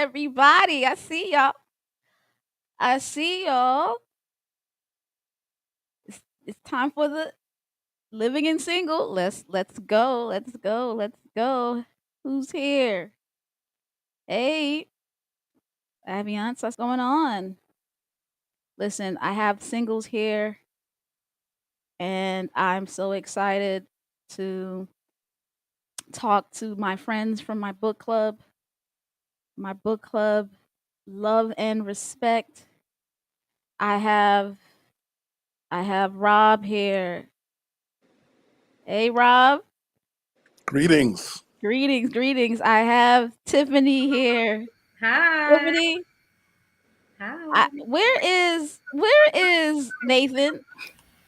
everybody. I see y'all. I see y'all. It's time for the living and single. Let's go. Let's go. Let's go. Who's here? Hey, Aviance, what's going on? Listen, I have singles here, and I'm so excited to talk to my friends from my book club. My book club, Love and Respect. I have I have Rob here. Hey, Rob. Greetings. Greetings, greetings. I have Tiffany here. Hi. Tiffany, Hi. where is Nathan?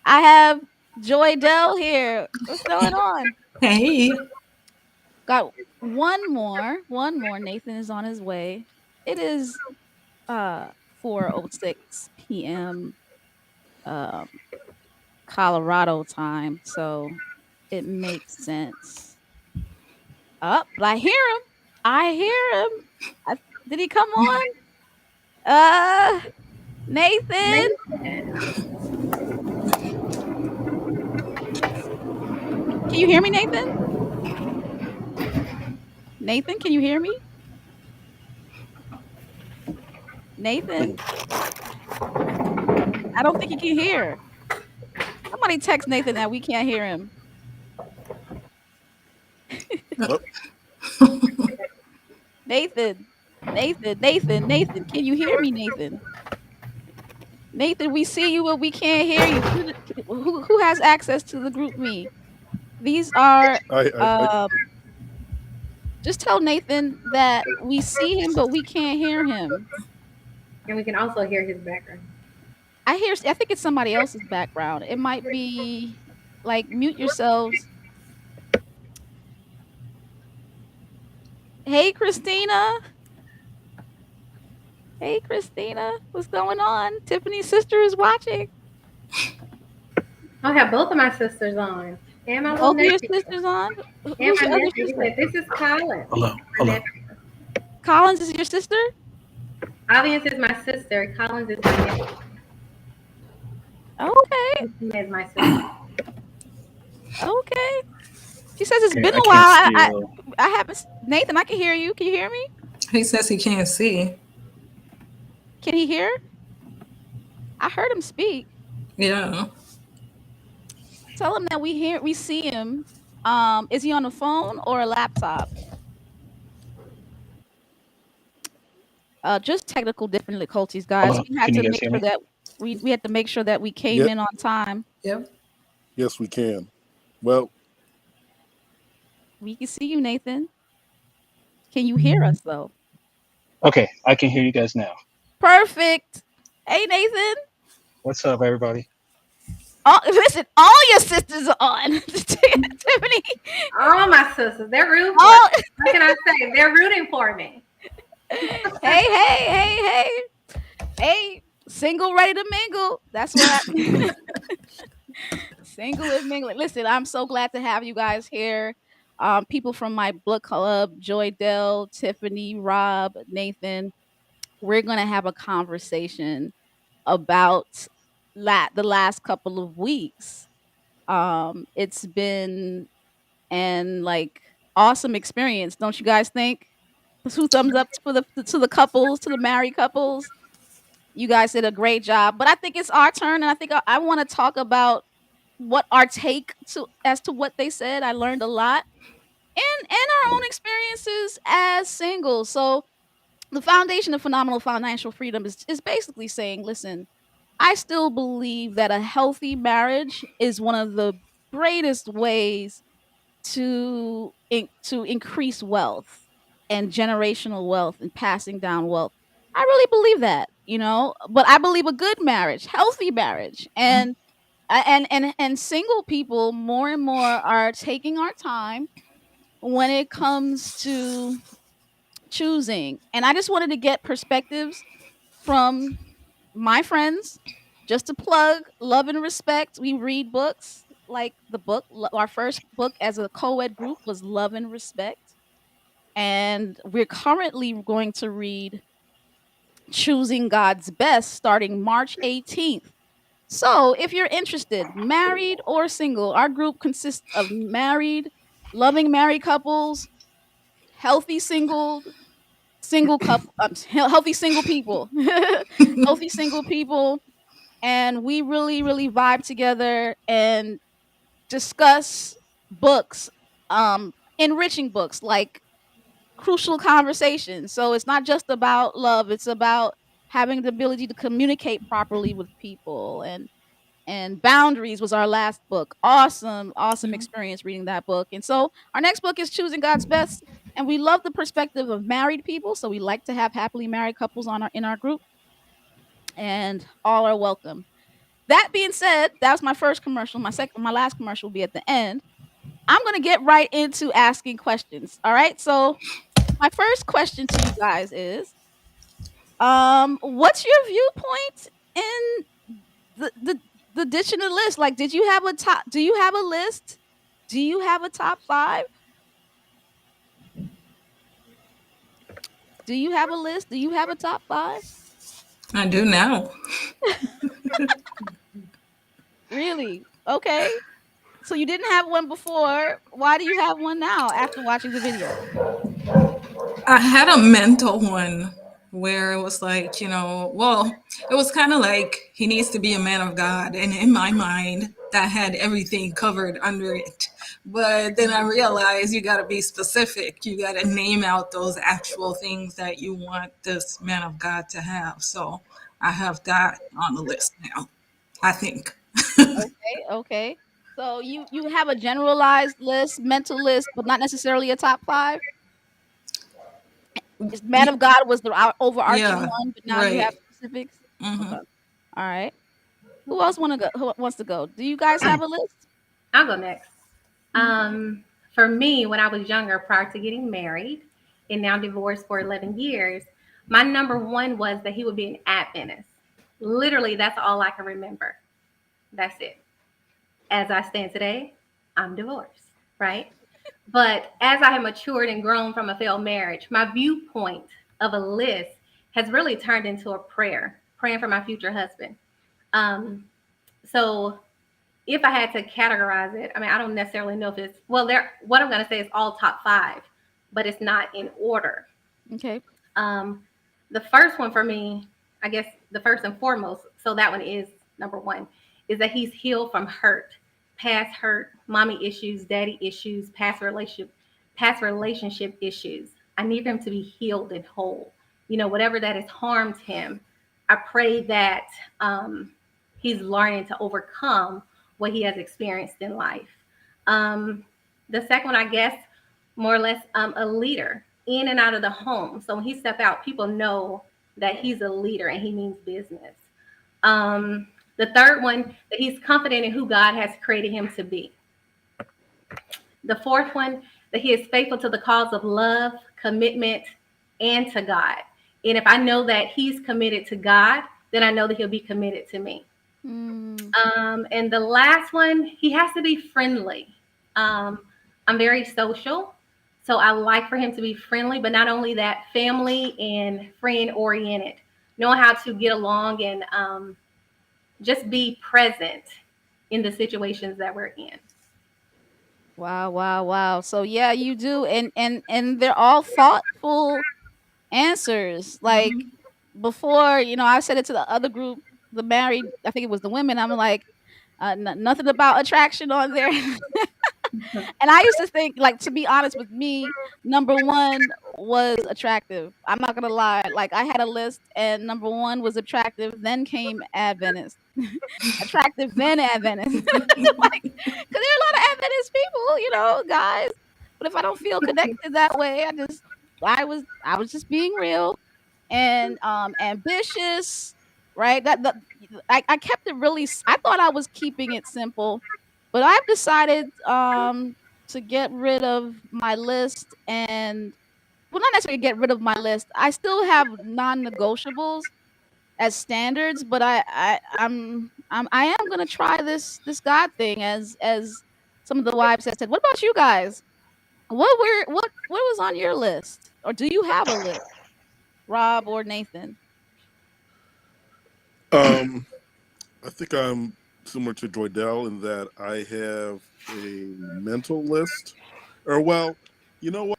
I have Joy Dell here. What's going on? Hey. Got one more. Nathan is on his way. It is 4:06 p.m. um Colorado time, so it makes sense. Up, but I hear him. I hear him. I, did he come on? Uh, Nathan. Nathan. Can you hear me, Nathan? Nathan, can you hear me? Nathan, I don't think he can hear. Somebody text Nathan that we can't hear him. Oh, Nathan, can you hear me, Nathan? Nathan, we see you, but we can't hear you. Who has access to the group me? These are I just tell Nathan that we see him, but we can't hear him. And we can also hear his background. I think it's somebody else's background. It might be like mute yourselves. Hey, Christina. Hey, Christina. What's going on? Tiffany's sister is watching. I have both of my sisters on. And my little Both of your nephew. sisters on? And Who's my your other nephew. He sister? said, this is Collins. Hello. My Hello. nephew. Collins is your sister? Audience is my sister. Collins is my nephew. Okay. Christina is my sister. Okay. She says it's Okay, been I a can't while. see. I haven't. Nathan, I can hear you. Can you hear me? He says he can't see. Can he hear? I heard him speak. Yeah. Tell him that we see him. Is he on a phone or a laptop? Just technical difficulties, guys. Hello, We had can you to guys make hear sure me? that we had to make sure that we came yeah, in on time. Yep. yes we can. Well, We can see you, Nathan. Can you hear us though? Okay, I can hear you guys now. Perfect. Hey, Nathan. What's up, everybody? Listen, all your sisters are on. Tiffany. All my sisters. They're rooting for All, me. What can I say? They're rooting for me. hey. Single, ready to mingle. That's what I. Single and mingling. Listen, I'm so glad to have you guys here. People from my book club, Joy Dell, Tiffany, Rob, Nathan. We're gonna have a conversation about the last couple of weeks. It's been an like awesome experience, don't you guys think? Two thumbs up for the couples, to the married couples. You guys did a great job, but I think it's our turn, and I think I want to talk about what our take to as to what they said. I learned a lot, and our own experiences as singles. So the foundation of phenomenal financial freedom is basically saying, listen, I still believe that a healthy marriage is one of the greatest ways to increase wealth and generational wealth and passing down wealth. I really believe that, but I believe a good marriage, healthy marriage, and single people more and more are taking our time when it comes to choosing. And I just wanted to get perspectives from my friends, just to plug Love and Respect. We read books like our first book as a co-ed group was Love and Respect. and we're currently going to read Choosing God's Best starting March 18th. So, if you're interested, married or single, our group consists of married, loving married couples, healthy single couple, healthy single people, healthy single people, and we really vibe together and discuss books, enriching books like crucial conversations. So it's not just about love; it's about having the ability to communicate properly with people, and Boundaries was our last book. Awesome experience reading that book. And so our next book is Choosing God's Best. And we love the perspective of married people. So we like to have happily married couples in our group. And all are welcome. That being said, that was my first commercial. My last commercial will be at the end. I'm gonna get right into asking questions. All right. So my first question to you guys is what's your viewpoint in the the ditching the list? Like, did you have a top? Do you have a list? Do you have a top 5? Do you have a list? Do you have a top 5? I do now. Really? Okay. So you didn't have one before. Why do you have one now after watching the video? I had a mental one where it was like, well, it was kind of like he needs to be a man of God. And in my mind, that had everything covered under it. But then I realized you got to be specific. You got to name out those actual things that you want this man of God to have. So I have that on the list now, I think. Okay, okay. So you have a generalized list, mental list, but not necessarily a top 5? Man of God was the overarching Yeah, one, but now you have right. specifics? Hmm. Okay. All right. Who else who wants to go? Do you guys have a list? I'll go next. Mhm. For me, when I was younger, prior to getting married and now divorced for 11 years, my number one was that he would be an Adventist. Literally, that's all I can remember. That's it. As I stand today, I'm divorced, right? But as I have matured and grown from a failed marriage, my viewpoint of a list has really turned into a prayer, praying for my future husband. Um, so if I had to categorize it, I mean, I don't necessarily know if it's well. There, what I'm going to say is all top 5, but it's not in order. Okay. Um, the first one for me, I guess, the first and foremost. So that one is number one, is that he's healed from hurt, mommy issues, daddy issues, past relationship issues. I need him to be healed and whole. Whatever that has harmed him, I pray that he's learning to overcome what he has experienced in life. Um, the second one, I guess, more or less, a leader in and out of the home. So when he step out, people know that he's a leader and he means business. The third one, that he's confident in who God has created him to be. The fourth one, that he is faithful to the cause of love, commitment, and to God. And if I know that he's committed to God, then I know that he'll be committed to me. Mm, And the last one, he has to be friendly. I'm very social, so I like for him to be friendly, but not only that, family and friend oriented, knowing how to get along and just be present in the situations that we're in. wow. So yeah, you do, and they're all thoughtful answers. Like before, I said it to the other group, the married. I think it was the women. I'm like, nothing about attraction on there. And I used to think, like, to be honest with me, number one was attractive. I'm not gonna lie. Like, I had a list, and number one was attractive. Then came Adventist. Attractive, then Adventist. Like, because there are a lot of Adventist people, guys. But if I don't feel connected that way, I was just being real and ambitious, right? I kept it really. I thought I was keeping it simple, but I've decided to get rid of my list, and well, not necessarily get rid of my list. I still have non-negotiables as standards, but I am gonna try this God thing, as some of the wives have said. What about you guys? what was on your list? Or do you have a list, Rob or Nathan? Um, I think I'm similar to Joydell in that I have a mental list. Or well, you know what?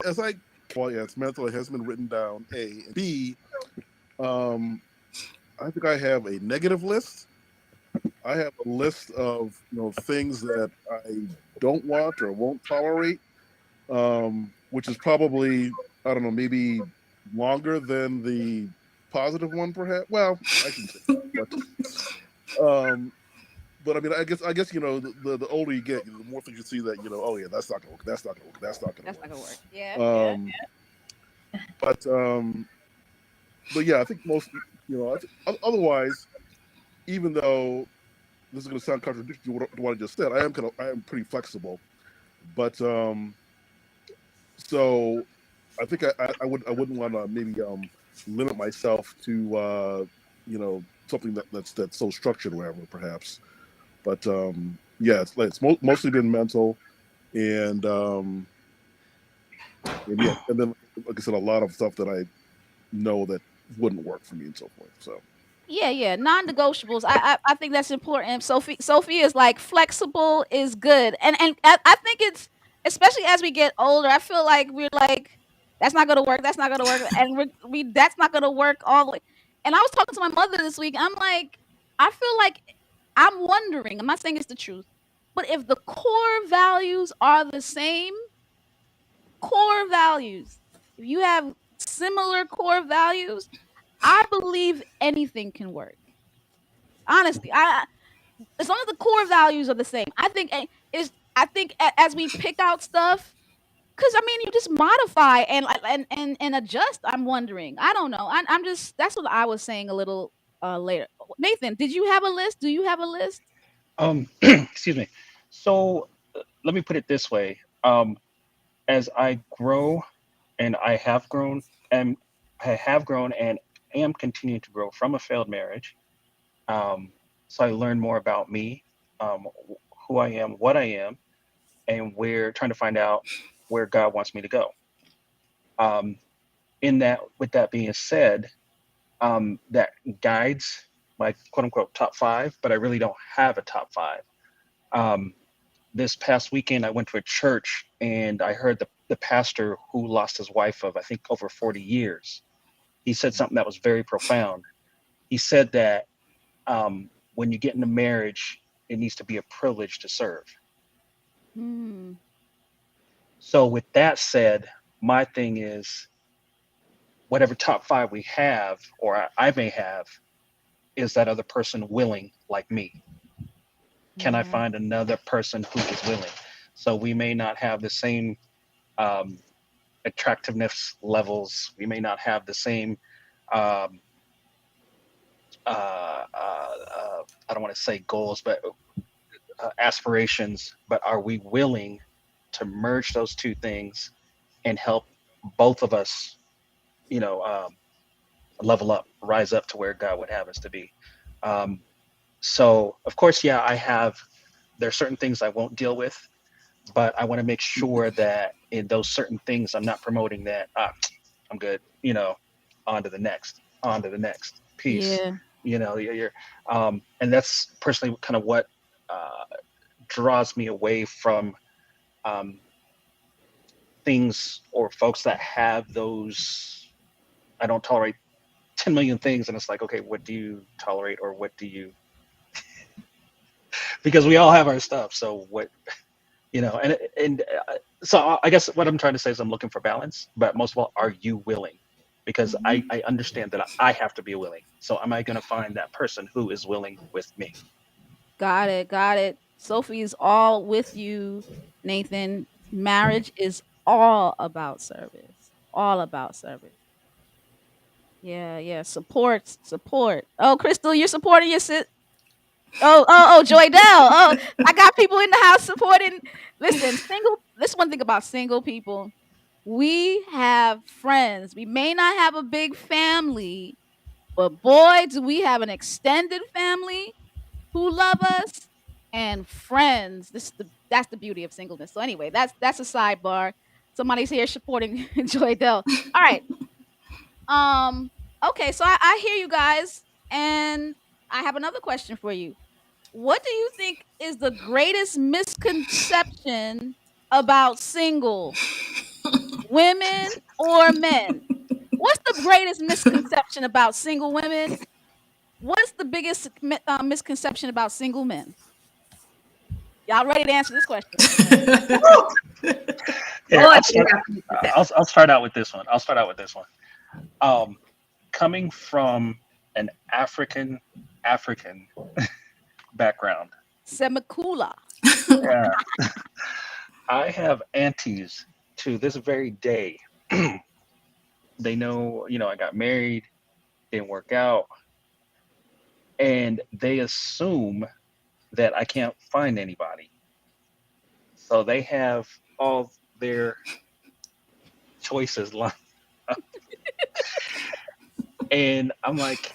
As I well, yeah, it's mental. It has been written down. A and B. Um, I think I have a negative list. I have a list of things that I don't want or won't tolerate, which is probably, I don't know, maybe longer than the positive one, perhaps. Well, I shouldn't say that, um, but I mean, I guess the older you get, the more things you see that oh yeah, that's not gonna work, that's not gonna work, that's not gonna That's not gonna work. Yeah, work. yeah. But yeah, I think most, otherwise, even though this is going to sound contradictory to what I just said, I am pretty flexible, but so I think I wouldn't want to maybe limit myself to something that's so structured or whatever, perhaps. But yeah, it's mostly been mental, and yeah, and then like I said, a lot of stuff that I know that wouldn't work for me and so forth. So Yeah, yeah, non-negotiables. I think that's important. Sophie is like flexible is good, and I think it's especially as we get older. I feel like we're like that's not gonna work. That's not gonna work, and we that's not gonna work all the way. And I was talking to my mother this week. I'm like, I feel like I'm wondering. I'm not saying it's the truth, but if the core values are the same, core values, if you have similar core values, I believe anything can work. Honestly, I as long as the core values are the same, I think is I think as we pick out stuff, because I mean, you just modify and and adjust. I'm wondering. I don't know. I'm just that's what I was saying a little later. Nathan, did you have a list? Do you have a list? Excuse me. So let me put it this way. As I grow, and and I have grown and am continuing to grow from a failed marriage. Um, so I learn more about me, um, who I am, what I am, and where trying to find out where God wants me to go. Um, in that, with that being said, that guides my quote unquote top five, but I really don't have a top five. Um, this past weekend, I went to a church and I heard the pastor who lost his wife of, I think, over 40 years. He said something that was very profound. He said that when you get into marriage, it needs to be a privilege to serve. Hmm. So, with that said, my thing is whatever top five we have, or I may have, is that other person willing like me? Can I Yeah. find another person who is willing? So, we may not have the same um, attractiveness levels. We may not have the same, um, I don't want to say goals, but aspirations. But are we willing to merge those two things and help both of us, you know, level up, rise up to where God would have us to be? Um, so, of course, yeah, there are certain things I won't deal with, but I want to make sure that in those certain things, I'm not promoting that. I'm good. On to the next piece. Yeah. And that's personally kind of what uh, draws me away from um, things or folks that have those. I don't tolerate 10 million things, and it's like, okay, what do you tolerate, or what do you? Because we all have our stuff. So what so I guess what I'm trying to say is I'm looking for balance, but most of all, are you willing? Because Mhm. I understand that I have to be willing. So am I going to find that person who is willing with me? Got it. Got it. Sophie is all with you, Nathan. Marriage is all about service. All about service. Yeah, yeah. Support, support. Oh, Crystal, you're supporting your sis. Oh, Joy Dell. Oh, I got people in the house supporting. Listen, single. This one thing about single people. We have friends. We may not have a big family, but boy, do we have an extended family who love us and friends. This is the That's the beauty of singleness. So anyway, that's a sidebar. Somebody's here supporting Joy Dell. All right. Okay, so I hear you guys, and I have another question for you. What do you think is the greatest misconception about single women or men? What's the greatest misconception about single women? What's the biggest misconception about single men? Y'all ready to answer this question? Here, Boy, you have to be I'll start out with this one. Um, Coming from an African background, Semikula. yeah, I have aunties to this very day. They know, I got married, didn't work out, and they assume that I can't find anybody. So they have all their choices lined up. And I'm like,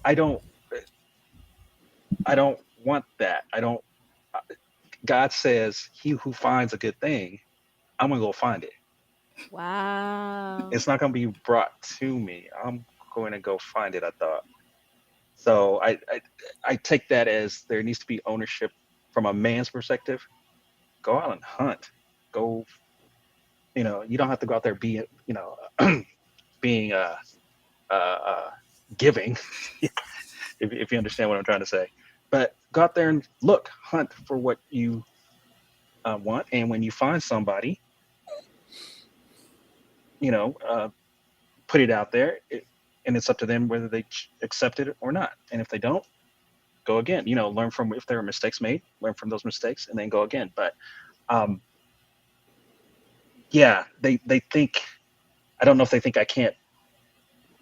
I don't I don't want that. I don't God says he who finds a good thing, I'm gonna go find it. Wow. It's not gonna be brought to me. I'm going to go find it, I thought. So I take that as there needs to be ownership from a man's perspective. Go out and hunt. Go, you don't have to go out there being, being uh, giving, if you understand what I'm trying to say. But go out there and look, hunt for what you want, and when you find somebody, you know, uh, put it out there, and it's up to them whether they accept it or not. And if they don't, go again. Learn from if there are mistakes made, learn from those mistakes, and then go again. But um, yeah, they think, I don't know if they think I can't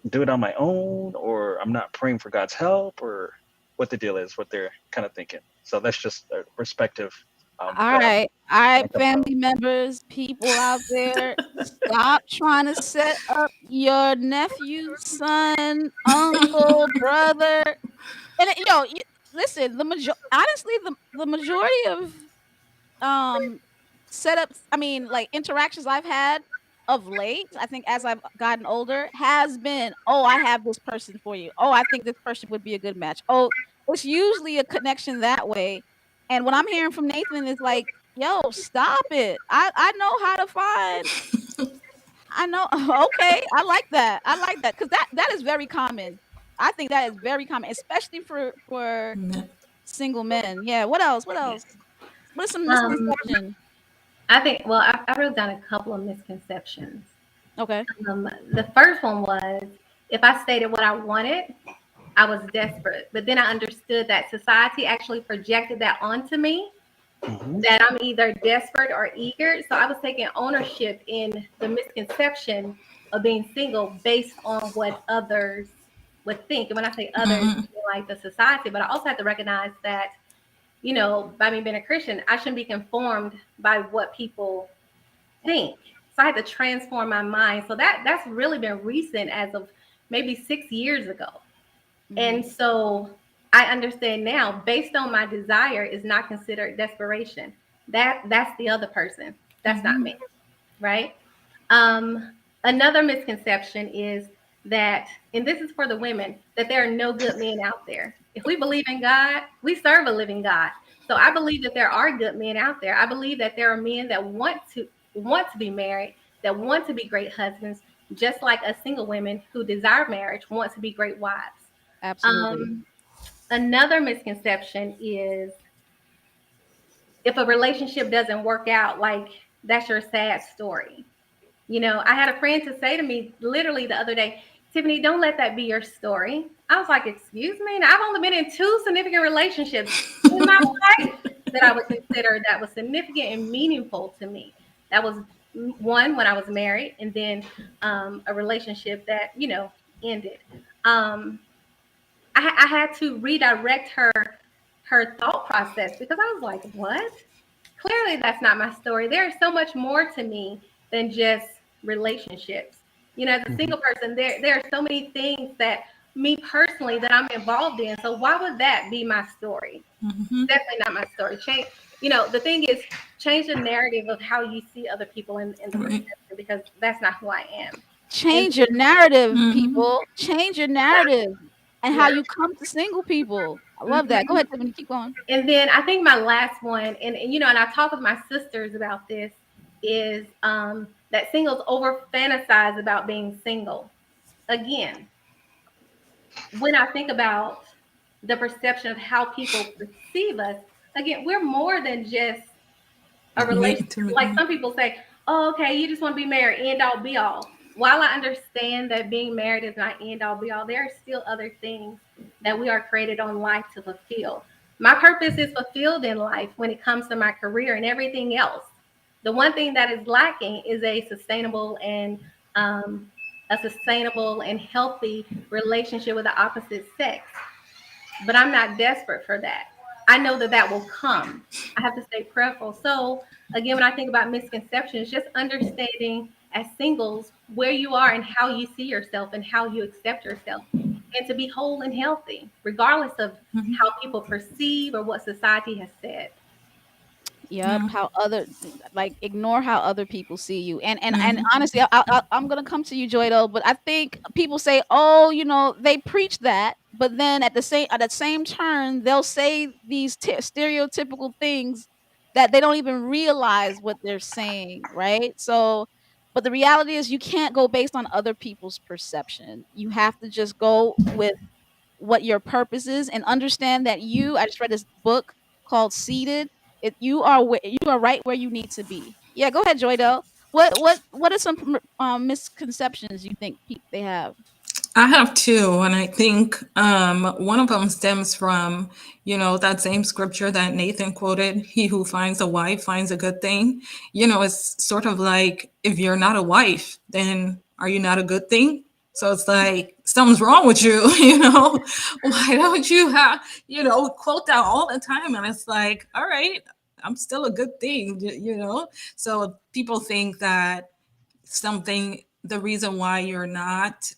do it on my own, or I'm not praying for God's help, or what the deal is, what they're kind of thinking. So that's just a perspective All that I'm right. All right, coming from. family members, people out there, stop trying to set up your nephew, son, uncle, brother. And listen, honestly, the majority of um setups, I mean, like interactions I've had of late, I think as I've gotten older, has been, oh, I have this person for you. Oh, I think this person would be a good match. Oh, it's usually a connection that way. And what I'm hearing from Nathan is like, yo, stop it. I know how to find. I know. Okay, I like that. I like that because that is very common. I think that is very common, especially for single men. Yeah. What else? What else? What is some Um, misconception? I think, well, I wrote down a couple of misconceptions. Okay. The first one was, if I stated what I wanted, I was desperate. But then I understood that society actually projected that onto me, Hmm. that I'm either desperate or eager. So I was taking ownership in the misconception of being single based on what others would think. And when I say others, I mean like the society, but I also have to recognize that, by me being a Christian, I shouldn't be conformed by what people think. So I had to transform my mind. So that's really been recent, as of maybe 6 years ago. Mhm. And so I understand now, based on my desire is not considered desperation. That's the other person. That's not Mhm. me. Right. Another misconception is that, and this is for the women, that there are no good men out there. If we believe in God, we serve a living God. So I believe that there are good men out there. I believe that there are men that want to be married, that want to be great husbands, just like us single women who desire marriage, want to be great wives. Absolutely. Um, Another misconception is, if a relationship doesn't work out, like, that's your sad story. I had a friend to say to me literally the other day, Tiffany, don't let that be your story. I was like, excuse me? Now, I've only been in 2 significant relationships in my life that I would consider that was significant and meaningful to me. That was one when I was married, and then a relationship that, ended. Um, I had to redirect her thought process, because I was like, what? Clearly that's not my story. There is so much more to me than just relationships. As a Hmm. single person, there are so many things that me personally that I'm involved in. So why would that be my story? Definitely not my story. The thing is, change the narrative of how you see other people in the Right. perception, because that's not who I am. And Change your narrative, Mm-hmm. people. Change your narrative and how yeah. you come to single people. I love that. Go Mhm. ahead, Tiffany. Keep going. And then I think my last one, and I talk with my sisters about this, is that singles over fantasize about being single. Again, when I think about the perception of how people perceive us, again, we're more than just a relationship. Like Intimately. some people say, oh, okay, you just want to be married, end all be all. While I understand that being married is not end all be all, there are still other things that we are created on life to fulfill. My purpose is fulfilled in life when it comes to my career and everything else. The one thing that is lacking is um, a sustainable and healthy relationship with the opposite sex. But I'm not desperate for that. I know that that will come. I have to stay prayerful. So, again, when I think about misconceptions, just understanding as singles where you are and how you see yourself and how you accept yourself, and to be whole and healthy, regardless of Mm-hmm. how people perceive or what society has said. Yep, Yeah. how other like ignore how other people see you, and Mm-hmm. honestly, I'm gonna come to you, Joy, though. But I think people say, oh, they preach that, but then at the same turn, they'll say these stereotypical things that they don't even realize what they're saying, right? So, but the reality is, you can't go based on other people's perception. You have to just go with what your purpose is and understand that I just read this book called Seated. You are right where you need to be. Yeah, go ahead, Joydell. What are some misconceptions you think they have? I have two, and I think one of them stems from, that same scripture that Nathan quoted: "He who finds a wife finds a good thing." It's sort of like, if you're not a wife, then are you not a good thing? So it's like something's wrong with you, Why don't you quote that all the time? And it's like, all right, I'm still a good thing. So people think that the reason why you're not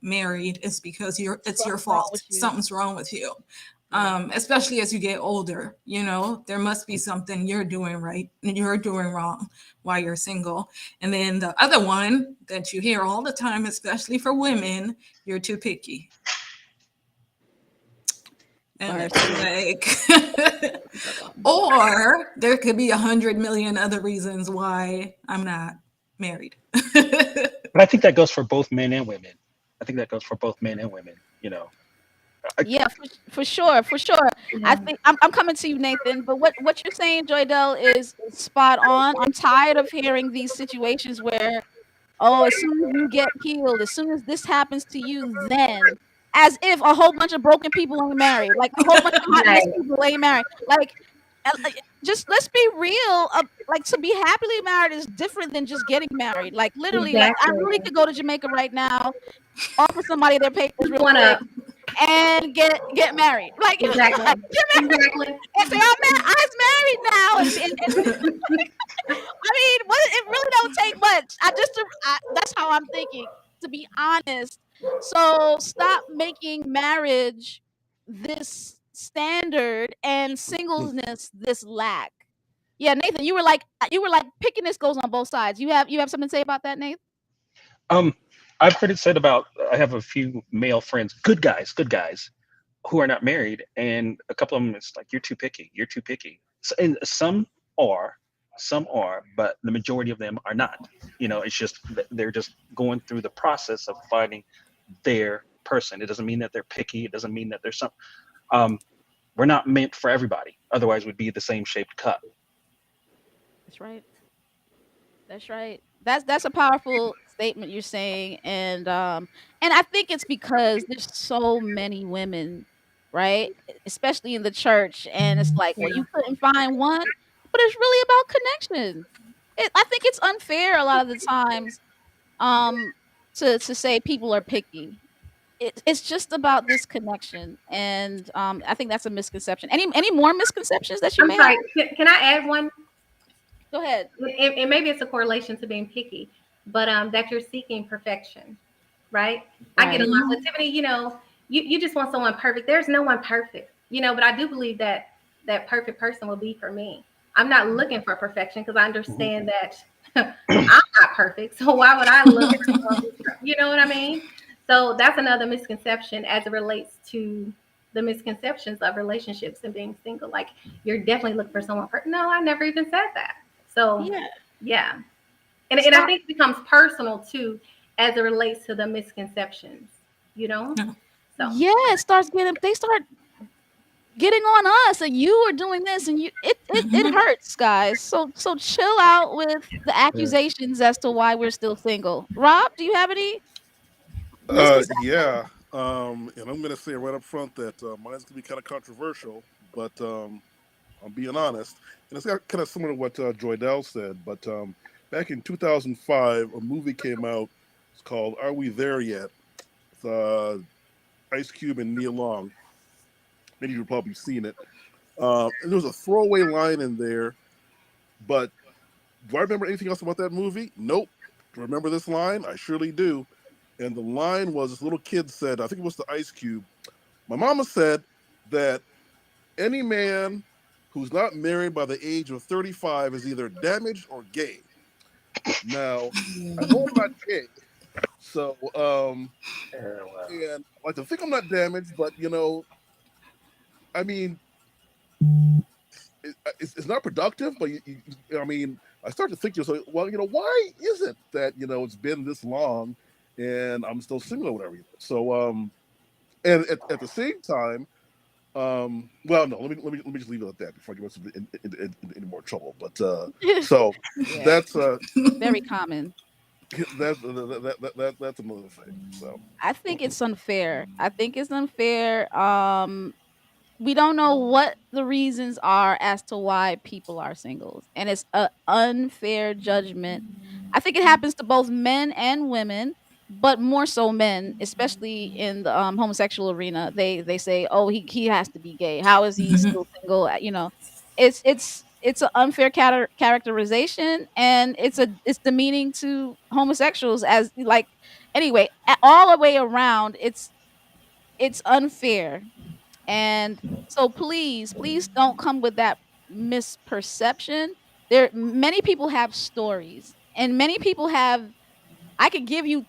married is because it's your Something's wrong fault. with you. Something's wrong with you. Yeah. Especially as you get older, there must be something you're doing right and you're doing wrong while you're single. And then the other one that you hear all the time, especially for women: you're too picky. And it's Varsity. like, or there could be 100 million other reasons why I'm not married. But I think that goes for both men and women. I think that goes for both men and women. I, Yeah, for sure, for sure. I Yeah. think I'm coming to you, Nathan. But what you're saying, Joydell, is spot on. I'm tired of hearing these situations where, oh, as soon as you get healed, as soon as this happens to you, then, as if a whole bunch of broken people ain't married, like a whole bunch of hot mess Right. people ain't married. Like, just let's be real. Like, to be happily married is different than just getting married. Like literally, like I Exactly. really could go to Jamaica right now, offer somebody their papers Just real want quick, to, and get married. Like, exactly. Exactly. and say I'm married now, and I mean, it really don't take much. That's how I'm thinking, to be honest. So stop making marriage this standard and singleness this lack. Yeah, Nathan, you were like picking this goes on both sides. You have something to say about that, Nathan? um, I've heard it said about. I have a few male friends, good guys, who are not married, and a couple of them is like, "You're too picky. You're too picky." And are, some are, but the majority of them are not. It's just they're just going through the process of finding their person. It doesn't mean that they're picky. It doesn't mean that there's some. Um, we're not meant for everybody. Otherwise, we'd be the same shaped cup. That's right. That's right. That's a powerful statement you're saying, and I think it's because there's so many women, right? Especially in the church, and it's like, well, Yeah. you couldn't find one, but it's really about connection. I think it's unfair a lot of the times, um, to say people are picky. It's just about this connection, and I think that's a misconception. Any more misconceptions that you I'm may have? sorry. Can I add one? Go ahead. And maybe it's a correlation to being picky, but that you're seeking perfection, right? I get a Right. lot with Tiffany. You just want someone perfect. There's no one perfect, but I do believe that that perfect person will be for me. I'm not looking for perfection because I understand that I'm not perfect. So why would I look for someone you know what I mean? So that's another misconception as it relates to the misconceptions of relationships and being single. Like you're definitely looking for someone. No, I never even said that. So Yeah. yeah, and I Stop. think it becomes personal too as it relates to the misconceptions. You know, so Yeah, it starts getting. They start getting on us, and you are doing this, and it hurts, guys. So chill out with the Yeah. accusations as to why we're still single. Rob, do you have any misconceptions? Yeah. And I'm gonna say right up front that mine's gonna be kind of controversial, but I'm being honest, and it's kind of similar to what Joydell said. But back in 2005, a movie came out. It's called "Are We There Yet?" It's Ice Cube and Neil Long. Many of you have probably seen it. And there was a throwaway line in there, but do I remember anything else about that movie? Nope. Do I remember this line? I surely do. And the line was this little kid said, I think it was the Ice Cube. My mama said that any man who's not married by the age of 35 is either damaged or gay. Now, I know I'm not gay. So, and I like to think I'm not damaged, but I mean, it's not productive, but I mean, I start to think to yourself, well, why is it that it's been this long, and I'm still single or whatever. So, and at the same time, well, no, let me just leave it at that before I get myself in any more trouble. But so Yeah, that's very common. that's another thing. So I think it's unfair. I think it's unfair. We don't know what the reasons are as to why people are singles, and it's an unfair judgment. I think it happens to both men and women, but more so men, especially in the homosexual arena. They say, "Oh, he has to be gay. How is he still single?" It's an unfair characterization, and it's demeaning to homosexuals as like anyway all the way around. It's unfair, and so please don't come with that misperception. There many people have stories, and many people have I could give you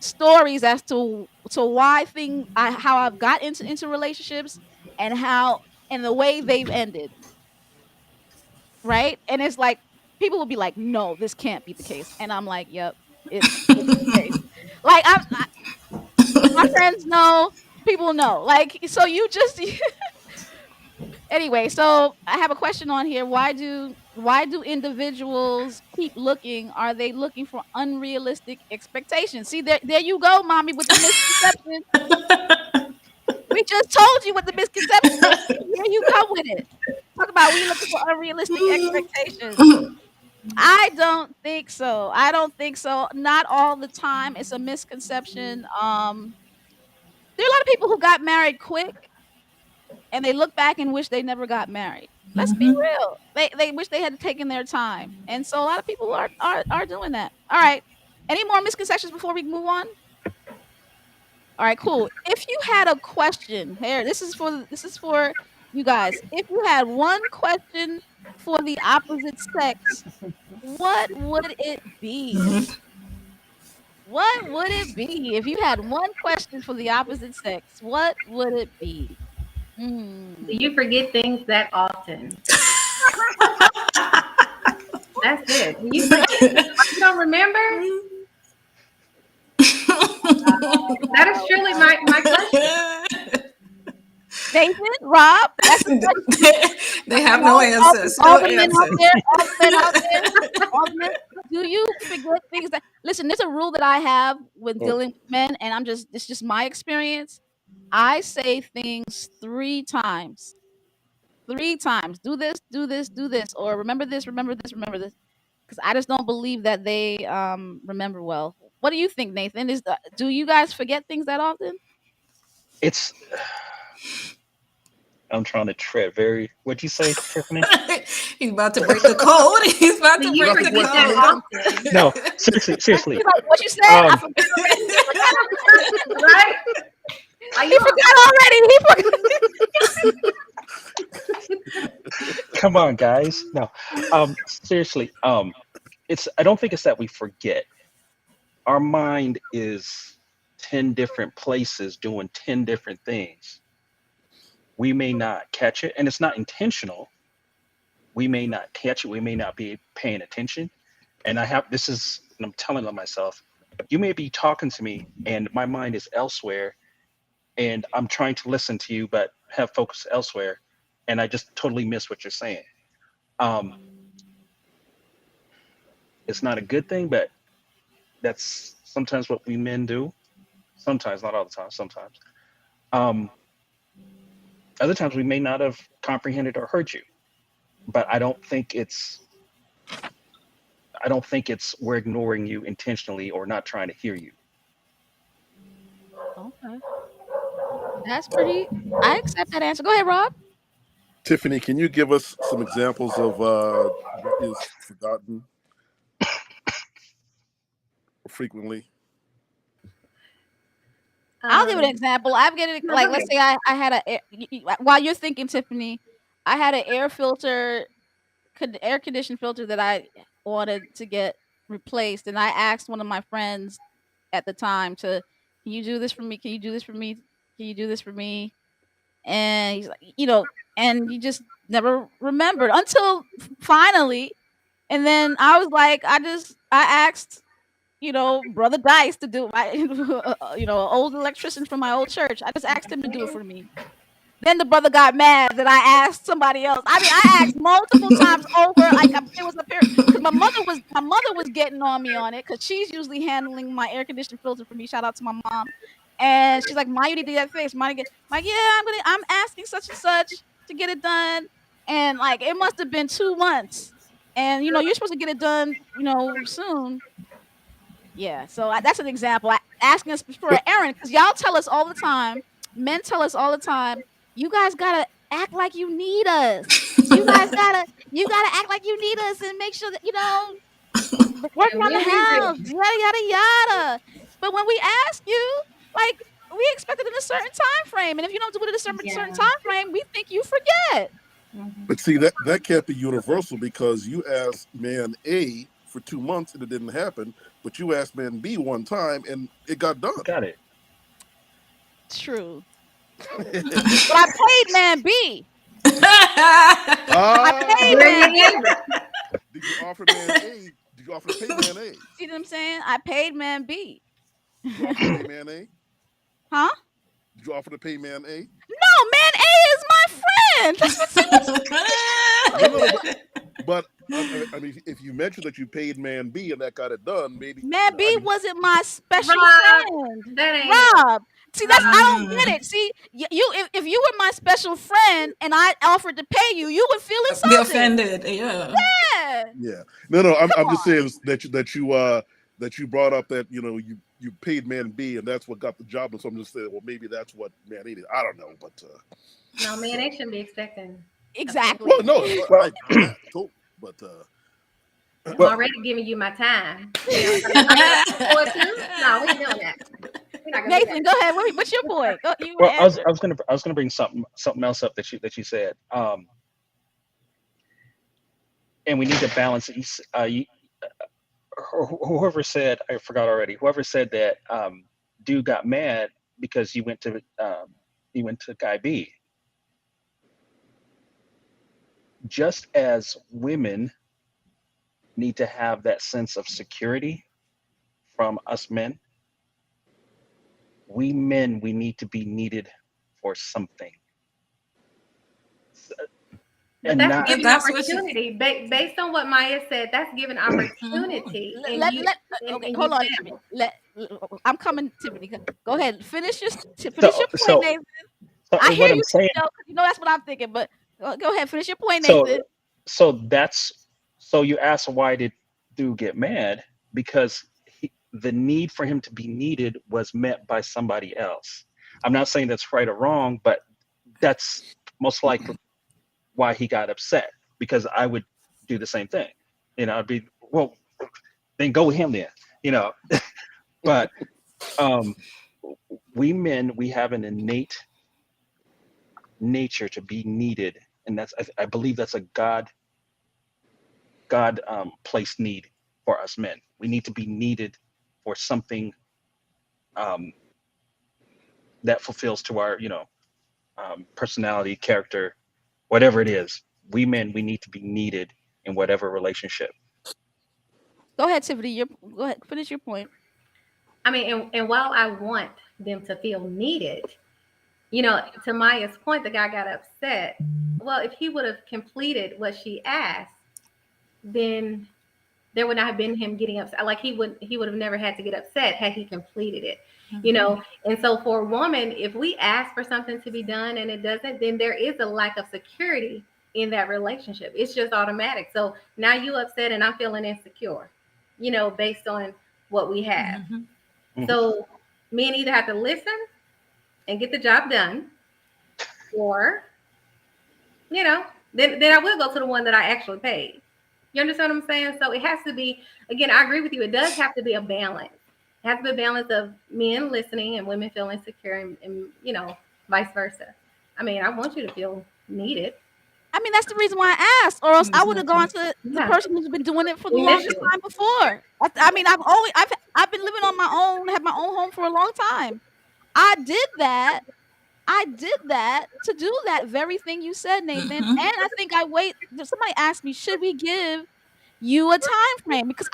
stories as to why how I've got into relationships and how and the way they've ended, right? And it's like people will be like, "No, this can't be the case." And I'm like, "Yep, it's the case." Like my friends know, people know. Like so you just anyway, so I have a question on here. Why do individuals keep looking? Are they looking for unrealistic expectations? See, there you go, mommy, with the misconception. We just told you what the misconception is. Here you go with it. Talk about we looking for unrealistic expectations. I don't think so. I don't think so. Not all the time. It's a misconception. There are a lot of people who got married quick and they look back and wish they never got married. Let's be real. They wish they had taken their time. And so a lot of people are doing that. All right. Any more misconceptions before we move on? All right, cool. If you had a question, here, this is for you guys. If you had one question for the opposite sex, what would it be? What would it be? If you had one question for the opposite sex, what would it be? do Hmm. you forget things that often? That's it. Do you forget things like you don't remember? That is truly my question. Nathan, Rob, that's a question. They have And no all answers. all No the men out answers. there, all the men out there, all the men, do you forget things that listen, there's a rule that I have when oh, dealing with men, and it's just my experience. I say things 3 times. 3 times. Do this, do this, do this, or remember this, remember this, remember this. Because I just don't believe that they remember well. What do you think, Nathan? Do you guys forget things that often? It's I'm trying to tread very. What'd you say, Tiffany? He's about to break the code. He's about Do to you break that's a the forget question, that Nathan. often? No, seriously, seriously. He's like, what you said? I Um, forgot already. He forgot. Right? Are He you forgot already. He forgot. Come on, guys. No, seriously. I don't think it's that we forget. Our mind is 10 different places doing 10 different things. We may not catch it, and it's not intentional. We may not catch it. We may not be paying attention. And I'm telling on myself, you may be talking to me and my mind is elsewhere and I'm trying to listen to you, but have focus elsewhere. And I just totally miss what you're saying. Um, it's not a good thing, but that's sometimes what we men do. Sometimes, not all the time, sometimes. Um, Other times we may not have comprehended or heard you, but I don't think it's we're ignoring you intentionally or not trying to hear you. Okay. That's pretty. I accept that answer. Go ahead, Rob. Tiffany, can you give us some examples of what is forgotten frequently? I'll give an Um, example. I'm getting no, like, go let's ahead. say I had while you're thinking, Tiffany, I had an air filter, air conditioned filter that I wanted to get replaced, and I asked one of my friends at the time to, "Can you do this for me? Can you do this for me? Can you do this for me?" And he's like, and he just never remembered until finally. And then I was like, I asked, Brother Dice to do my, old electrician from my old church. I just asked him to do it for me. Then the brother got mad that I asked somebody else. I mean, I asked multiple times over. Like it was a period because my mother was getting on me on it because she's usually handling my air conditioning filter for me. Shout out to my mom. And she's like, "Ma, you need to do that fixed." I'm like, "Yeah, I'm asking such and such to get it done." And like it must have been 2 months. And you're supposed to get it done, soon. Yeah, so that's an example. Asking us for an But errand because y'all tell us all the time. Men tell us all the time. You guys gotta act like you need us. You gotta act like you need us and make sure that work And around the when we house. do, Yada yada yada. But when we ask you, like we expect it in a certain time frame, and if you don't do it in a certain yeah. time frame, we think you forget. Mhm. but see that can't be universal because you asked man A for 2 months and it didn't happen, but you asked man B one time and it got done. Got it. True, but I paid man B. I paid Ah, Bring your man B. neighbor. did you offer man A? Did you offer to pay man A? See what I'm saying? I paid man B. Did you offer to pay man A? Huh? Did you offer to pay man A? No, man A is my friend. That's what see what's No, no, no. But I mean, if you mentioned that you paid man B and that got it done, maybe. man I B mean, wasn't my special Rob, friend. that ain't it. Rob. See, that's I Rob, don't get it. See, you if you were my special friend and I offered to pay you, you would feel Be insulted. offended. Yeah. Yeah. yeah. No, no. I'm Come just on. saying that you brought up that you paid man B and that's what got the job. And so I'm just saying, well, maybe that's what man A did. I don't know, but no, man, so they shouldn't be expecting. well, Exactly. no, Well, I told, but I'm well, already giving you my time. I'm gonna forward too. No, we ain't doing that. We're not gonna do Nathan, that. go ahead. What's your point? Go, you well, answer. I was gonna bring something else up that you said. And we need to balance it. Whoever said, I forgot already. Whoever said that dude got mad because you went to guy B. Just as women need to have that sense of security from us men, we men we need to be needed for something, But and that's not giving That's what you. opportunity. Based on what Maya said, that's giving Mhm. opportunity, Let, and let, you let okay, and you hold on. fail. I'm coming, Tiffany. Go ahead. Finish so your point, so Nathan. so I hear what I'm you, saying. Tito, 'cause that's what I'm thinking. But go ahead, finish your point, So Nathan. that's so you ask why did dude get mad? Because the need for him to be needed was met by somebody else. I'm not saying that's right or wrong, but that's most likely why he got upset because I would do the same thing. I'd be, well, then go with him then, you know. But um, we men, we have an innate nature to be needed and I believe that's a God placed need for us men. We need to be needed for something um, that fulfills to our personality, character, whatever it is. We men, we need to be needed in whatever relationship. Go ahead, Tiffany. Go ahead. Finish your point. I mean, and while I want them to feel needed, to Maya's point, the guy got upset. Well, if he would have completed what she asked, then there would not have been him getting upset. Like he would have never had to get upset had he completed it. And so for a woman, if we ask for something to be done and it doesn't, then there is a lack of security in that relationship. It's just automatic. So now you upset and I'm feeling insecure, based on what we have. Mhm. So men either have to listen and get the job done, or then I will go to the one that I actually paid. You understand what I'm saying? So it has to be, again, I agree with you. It does have to be a balance. It has to be a balance of men listening and women feeling secure, and vice versa. I mean, I want you to feel needed. I mean, that's the reason why I asked, or else I would have gone Exactly. to the Yeah, person who's been doing it for the longest initially. time before. I mean, I've been living on my own, have my own home for a long time. I did that. I did that to do that very thing you said, Nathan. And Mhm. I think somebody asked me, should we give you a time frame? Because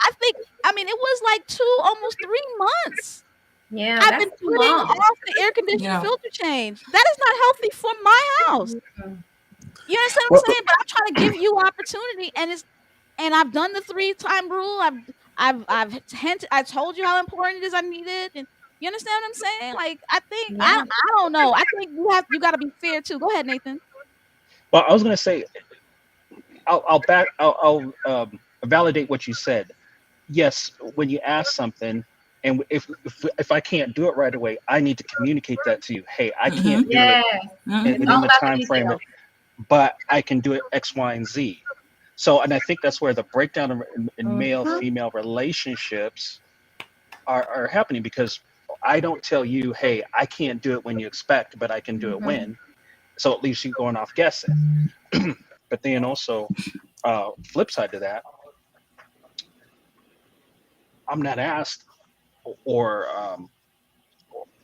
I mean, it was like almost 3 months. Yeah, I've been that's too putting long. off the air conditioner Yeah. filter change. That is not healthy for my house. Mhm. You understand what Well, I'm saying? But I'm trying to give you opportunity, and I've done the 3-time rule. I told you how important it is. I need it, and you understand what I'm saying? Like Yeah. I don't know. I think you got to be fair too. Go ahead, Nathan. well, I was going to say, I'll validate what you said. Yes, when you ask something, and if I can't do it right away, I need to communicate that to you. Hey, I can't Mhm. do it Yes. It's Mhm. within all the about the time frame, details. but I can do it X, Y, and Z. So, and I think that's where the breakdown in male Mhm. female relationships are happening, because I don't tell you, hey, I can't do it when you expect, but I can do it Mhm. when. So at least you're going off guessing. But then also, flip side to that, I'm not asked or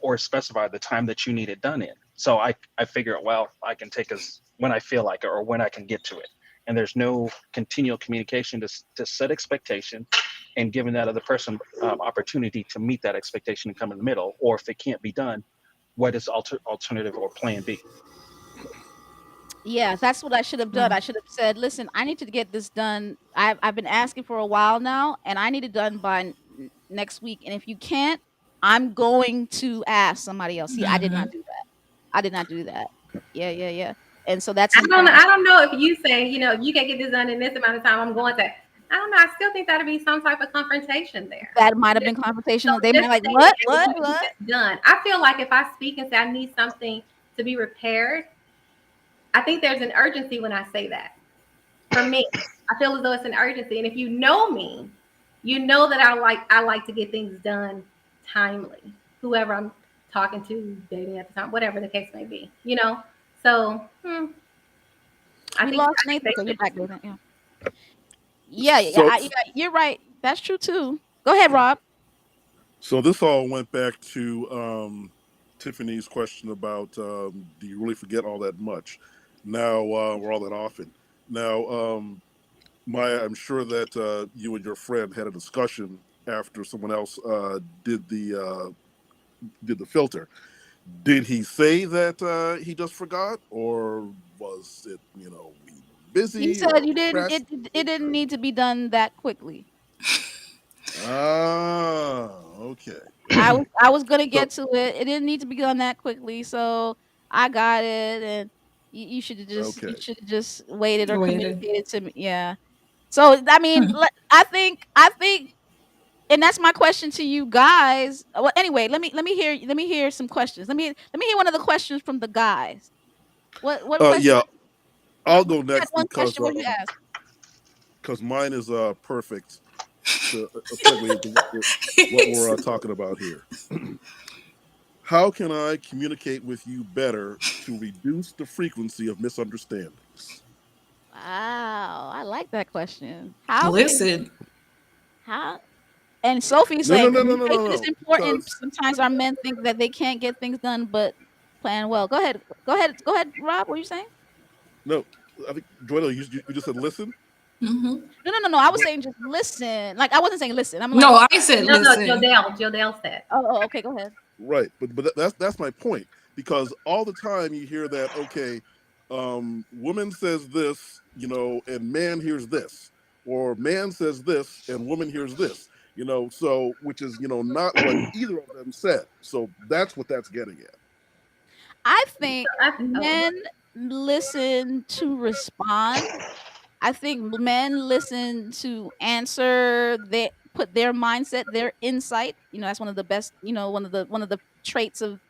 or specify the time that you need it done in. So I figure, well, I can take as when I feel like it or when I can get to it. And there's no continual communication to set expectation and giving that other person opportunity to meet that expectation and come in the middle. Or if it can't be done, what is alternative or plan B? Yeah, that's what I should have done. Yeah. I should have said, "Listen, I need to get this done. I've been asking for a while now, and I need it done by next week. And if you can't, I'm going to ask somebody else." See, I did not Mhm. do that. I did not do that. Yeah, yeah, yeah. And so that's I don't know. important. I don't know if you say, if you can't get this done in this amount of time, I'm going to. I don't know. I still think that'd be some type of confrontation there. That might have Just, been confrontational. They just might to like, say that "What? you're What? going to get What?" this done. I feel like if I speak and say I need something to be repaired, I think there's an urgency when I say that. For me, I feel as though it's an urgency. And if you know me, you know that I like to get things done timely. Whoever I'm talking to, dating at the time, whatever the case may be. So I We think lost I think Nathan, they so you're should. back, Nathan. Yeah. Yeah, yeah, So, yeah, you're right. That's true too. Go ahead, Rob. so this all went back to Tiffany's question about do you really forget all that much now or all that often? Now, Maya, I'm sure that you and your friend had a discussion after someone else did the filter. Did he say that he just forgot, or was it he He busy said or you didn't. procrastinating? It didn't need to be done that quickly. Ah, okay. I was gonna So get to it. It didn't need to be done that quickly, so I got it, and you okay. should have just waited or Waited. communicated to me. Yeah. So I mean, Hmm. I think, and that's my question to you guys. Well, anyway, let me hear some questions. Let me hear one of the questions from the guys. What question? Yeah, I'll go You had next one question. What do you ask? because mine is perfect to segue into what we're talking about here. How can I communicate with you better to reduce the frequency of misunderstandings? Wow, I like that question. How can Listen, how and Sophie's No, no, saying no, no, no, no, communication is no. important. Because Sometimes our men think that they can't get things done, but plan well. Go ahead. Go ahead. Go ahead, Rob. What are you saying? no, I think Joella, you just said listen, hmm No. I was but saying just listen. Like I wasn't saying listen. I'm like, no, I said No, no, listen. Jodelle said. okay, go ahead. right, but that's my point. Because all the time you hear that, okay, woman says this, and man hears this, or man says this and woman hears this, so which is not what either of them said. So that's what that's getting at. I think Oh, men listen to respond. I think men listen to answer. They put their mindset, their insight. That's one of the best. One of the traits of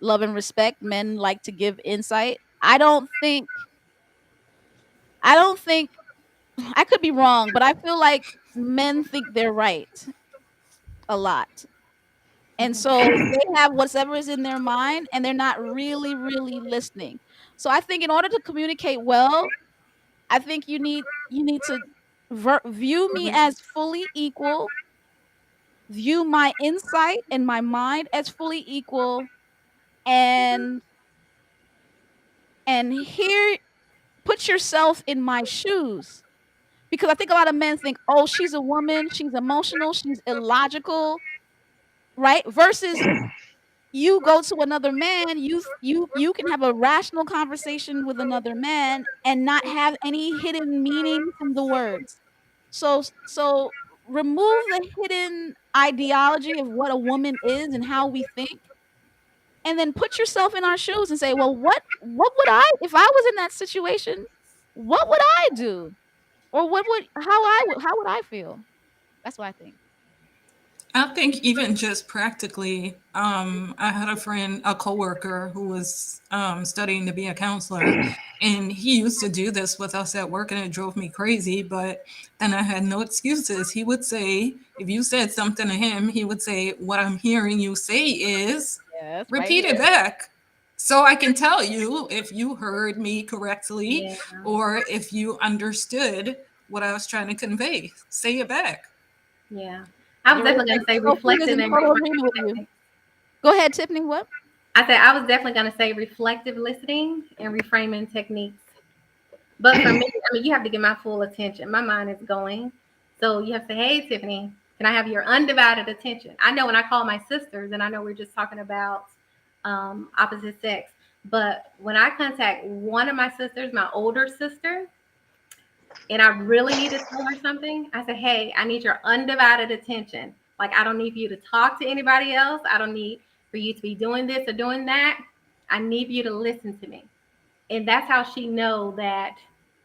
love and respect. Men like to give insight. I don't think. I could be wrong, but I feel like men think they're right a lot. And mhm. so they have whatever is in their mind and they're not really, really listening. So I think in order to communicate well, I think you need to view me Mhm. as fully equal, view my insight and my mind as fully equal, and here put yourself in my shoes. Because I think a lot of men think, "Oh, she's a woman, she's emotional, she's illogical," right? Versus you go to another man, you can have a rational conversation with another man and not have any hidden meaning from the words. So remove the hidden ideology of what a woman is and how we think, and then put yourself in our shoes and say, "Well, what would I if I was in that situation? What would I do? Or how would I feel?" That's what I think. I think even just practically, I had a friend, a coworker who was studying to be a counselor, and he used to do this with us at work, and it drove me crazy. But then I had no excuses. He would say, if you said something to him, he would say, "What I'm hearing you say is," Yes, right repeat it here. back. So I can tell you if you heard me correctly Yeah, or if you understood what I was trying to convey. Say it back. yeah. I was You're definitely gonna say Sophie is reflective in and total agreement with you. reframing. Go ahead, Tiffany. What? I said I was definitely gonna say reflective listening and reframing techniques. But for me, I mean, you have to get my full attention. My mind is going. So you have to say, hey, Tiffany, can I have your undivided attention? I know when I call my sisters, and I know we're just talking about opposite sex, but when I contact one of my sisters, my older sister, and I really need to tell her something, I say, hey, I need your undivided attention. Like, I don't need for you to talk to anybody else. I don't need for you to be doing this or doing that. I need for you to listen to me. And that's how she know that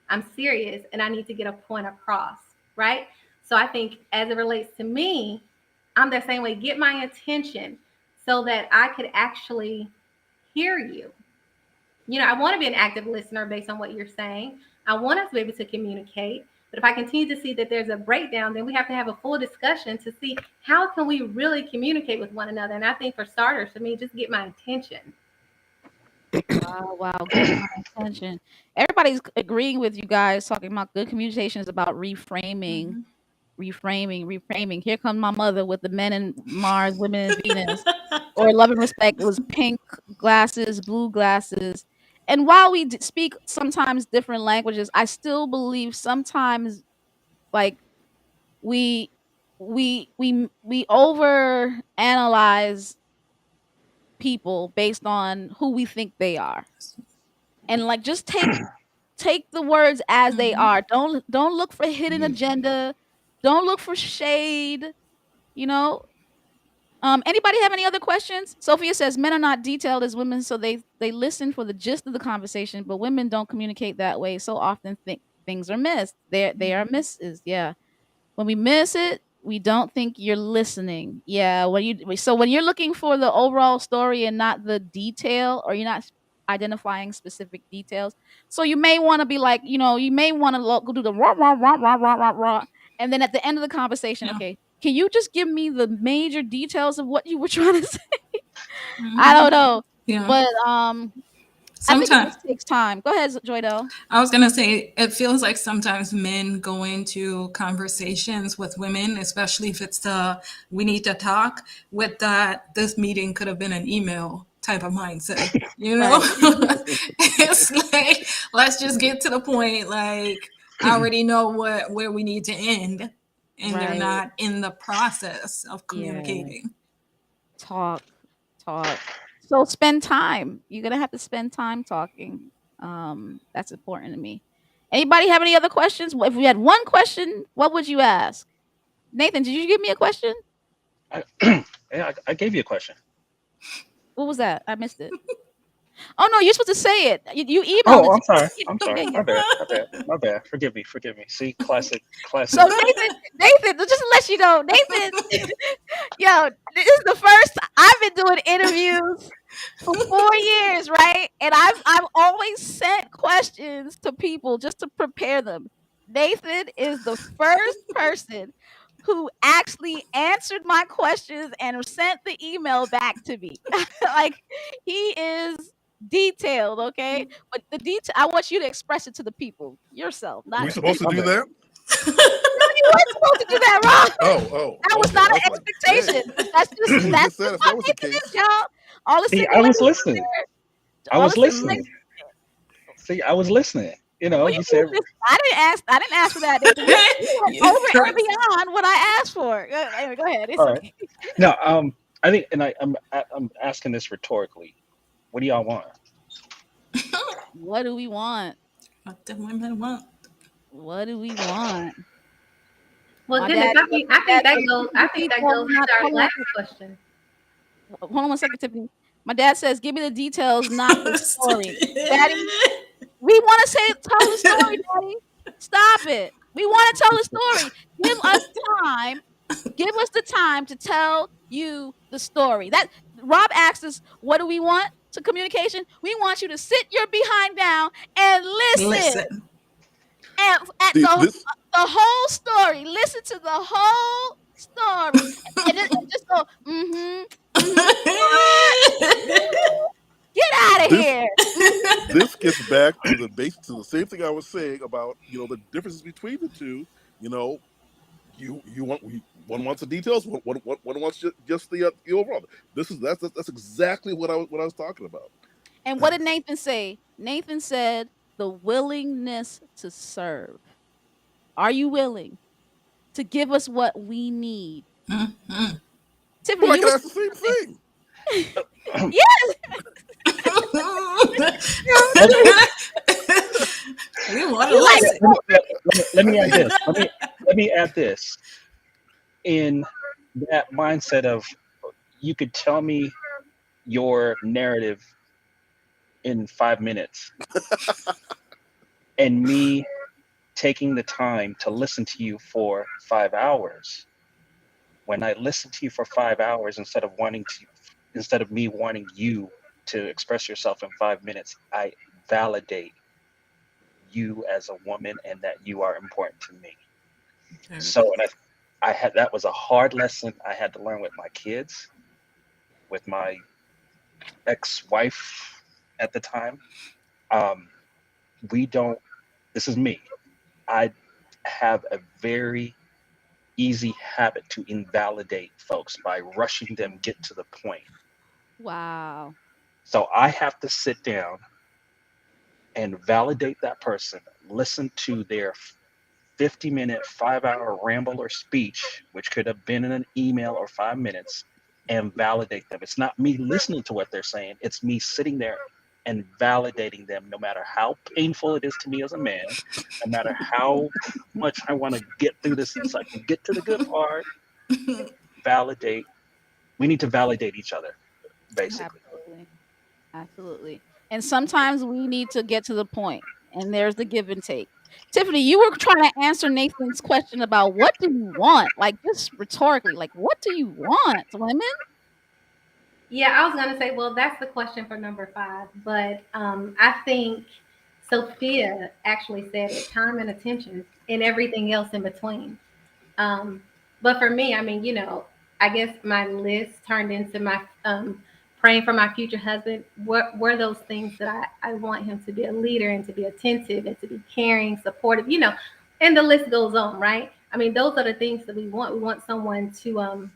I'm serious and I need to get a point across, right? So I think as it relates to me, I'm the same way. Get my attention so that I could actually hear you. I want to be an active listener based on what you're saying. I want us to be able to communicate. But if I continue to see that there's a breakdown, then we have to have a full discussion to see how can we really communicate with one another. And I think for starters, for me, just get my attention. Wow, wow, get my attention. Everybody's agreeing with you guys talking about good communication is about reframing, Mhm. reframing. Here comes my mother with the men in Mars, women in Venus, or love and respect. It was pink glasses, blue glasses. And while we speak sometimes different languages, I still believe sometimes like we we over analyze people based on who we think they are. And like just take the words as they Mhm. are. Don't look for hidden agenda. Don't look for shade, you know? Anybody have any other questions? Sophia says men are not detailed as women, so they listen for the gist of the conversation, but women don't communicate that way. So often think things are missed. They are misses. Yeah. When we miss it, we don't think you're listening. Yeah, when you're looking for the overall story and not the detail, or you're not identifying specific details, so you may want to be like, you may want to go do the rah rah rah rah rah rah rah, and then at the end of the conversation, Yeah. okay, can you just give me the major details of what you were trying to say? I don't Mhm. know, Yeah. but I think it Sometimes just takes time. Go ahead, Joydell. I was gonna say it feels like sometimes men go into conversations with women, especially if it's the we need to talk, with that this meeting could have been an email type of mindset. You know? Right. It's like let's just get to the point, like I already know where we need to end, and they're Right. not in the process of Yeah. communicating. Talk. Talk. So spend time. You're gonna have to spend time talking. That's important to me. Anybody have any other questions? If we had one question, what would you ask? Nathan, did you give me a question? I, yeah, I gave you a question. What was that? I missed it. Oh no, you're supposed to say it. You emailed Oh, it I'm to sorry. me. I'm Yeah, sorry. yeah, yeah. My bad. My bad. My bad. Forgive me. Forgive me. See, classic. So Classic. Nathan, just to let you know, Nathan, yo, this is the first I've been doing interviews for 4 years, right? And I've always sent questions to people just to prepare them. Nathan is the first person who actually answered my questions and sent the email back to me. Like he is detailed, okay? But the detail I want you to express it to the people yourself, We not supposed to My do bad. that? you weren't supposed to do that, Rob. That was Okay. not I an was like, dang. expectation. But that's just You that's just said just if how that was the Nathan is, case. y'all. All the See, single I was ladies out listening. there, I all the was single listening. ladies. See, I was listening. You know, What do you you mean? said Listen, I didn't ask for that, Nathan. You went over and beyond what I asked for. Anyway, go ahead. It's all right. okay. No, I think, and I'm asking this rhetorically. What do y'all want? What do we want? What the women want. What do we want? Well, My goodness, dad. I My dad think that says, goes. "Give me I the think that details, goes not into our the last question. hold on one second, Tiffany. My dad says, "Give me the details, not the story." Daddy, we want to tell the story, Daddy. Stop it. We want to tell the story. Give us time. Give us the time to tell you the story. That Rob asked us, what do we want to communication? We want you to sit your behind down and listen Listen. at See, this the whole story. Listen to the whole story. And just go, mm-hmm, mm-hmm. What? Mhm. Get out of this here. this gets back to the same thing I was saying about the differences between the two. You know, one wants the details, one wants just the overall. That's exactly what I was talking about. And what did Nathan say? Nathan said the willingness to serve. Are you willing to give us what we need? Mhm. Tiffany, Well, I you can was ask the same thing. yes. let, We want to You like listen. let I me add mean, this. Let me add this. In that mindset of you could tell me your narrative in 5 minutes, and me taking the time to listen to you for 5 hours. When I listen to you for 5 hours instead of me wanting you to express yourself in 5 minutes, I validate you as a woman and that you are important to me. So, and I had that was a hard lesson I had to learn with my kids, with my ex-wife at the time. Um, we don't. This is me. I have a very easy habit to invalidate folks by rushing them get to the point. wow. So I have to sit down and validate that person, listen to their 50-minute, 5 hour ramble or speech, which could have been in an email or 5 minutes, and validate them. It's not me listening to what they're saying, it's me sitting there and validating them, no matter how painful it is to me as a man, no matter how much I want to get through this so I can get to the good part. Validate. We need to validate each other, basically. Absolutely. Absolutely. And sometimes we need to get to the point, and there's the give and take. Tiffany, you were trying to answer Nathan's question about what do you want? Like just rhetorically, like what do you want, women? Yeah, I was gonna say, well, that's the question for number 5, but I think Sophia actually said it: time and attention, and everything else in between. But for me, I mean, I guess my list turned into my praying for my future husband were those things that I want him to be a leader and to be attentive and to be caring, supportive, and the list goes on, right? I mean, those are the things that we want. We want someone to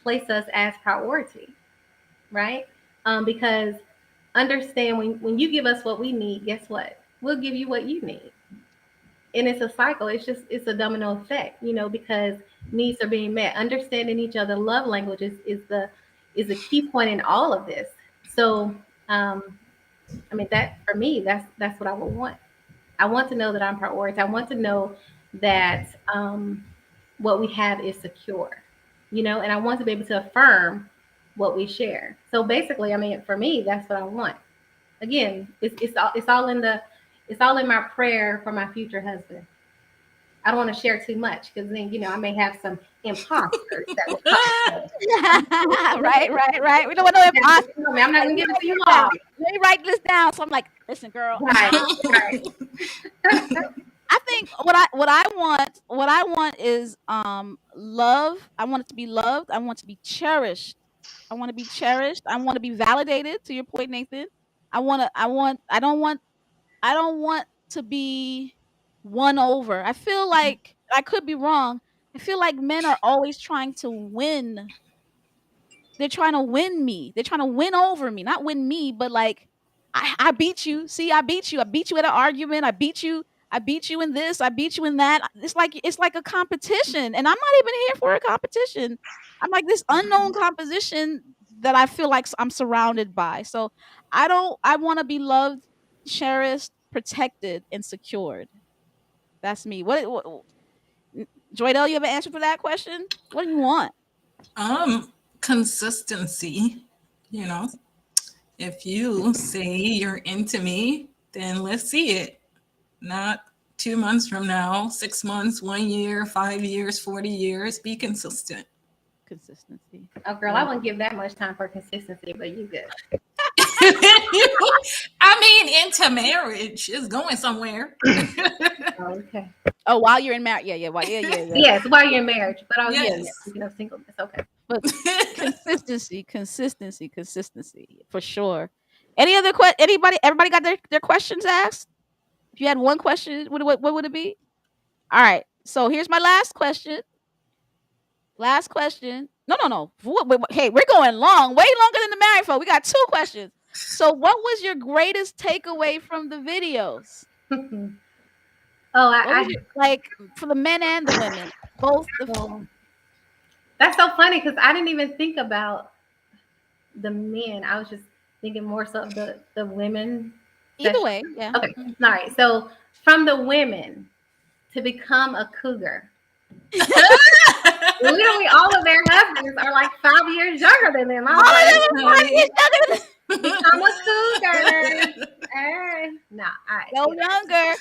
place us as priority, right? Because understand when you give us what we need, guess what? We'll give you what you need. And it's a cycle. It's a domino effect, because needs are being met. Understanding each other love languages is a key point in all of this. So I mean, that for me, that's what I would want. I want to know that I'm priority. I want to know that what we have is secure, and I want to be able to affirm what we share. So basically, I mean, for me, that's what I want. Again, it's all in my prayer for my future husband. I don't want to share too much because then I may have some imposters that will come. Right. We don't want no imposter. I'm not Like, gonna let me give it write to you this all. down. Let me write this down. So I'm like, listen, girl. Right, right. I think what I want is love. I want it to be loved. I want to be cherished. I want to be cherished. I want to be validated. To your point, Nathan. I don't want to be won over. I feel like I could be wrong. I feel like men are always trying to win. They're trying to win me. They're trying to win over me, not win me, but like I beat you. See, I beat you. I beat you in an argument. I beat you. I beat you in this. I beat you in that. It's like a competition, and I'm not even here for a competition. I'm like this unknown competition that I feel like I'm surrounded by. So I don't. I want to be loved, cherished, protected, and secured. That's me. Joydell, you have an answer for that question? What do you want? Consistency. You know, if you say you're into me, then let's see it. Not 2 months from now, 6 months, 1 year, 5 years, 40 years. Be consistent. Consistency. Oh, girl, I wouldn't give that much time for consistency, but you good. I mean, into marriage is going somewhere. Okay. Oh, while you're in marriage, yeah. Yes, while you're in marriage, but yeah. Yes. Speaking of singleness, okay. But consistency for sure. Any other Everybody got their questions asked. If you had one question, what would it be? All right. So here's my last question. Last question. No. Hey, we're going long, way longer than the married folk. We got two questions. So, what was your greatest takeaway from the videos? Oh, What was like for the men and the women, both the that's so funny because I didn't even think about the men. I was just thinking more so of the women. Either way, yeah. Okay, all right. So from the women to become a cougar, literally all of their husbands are like 5 years younger than them. I was like, become a cougar. Hey, nah, all right. Go younger.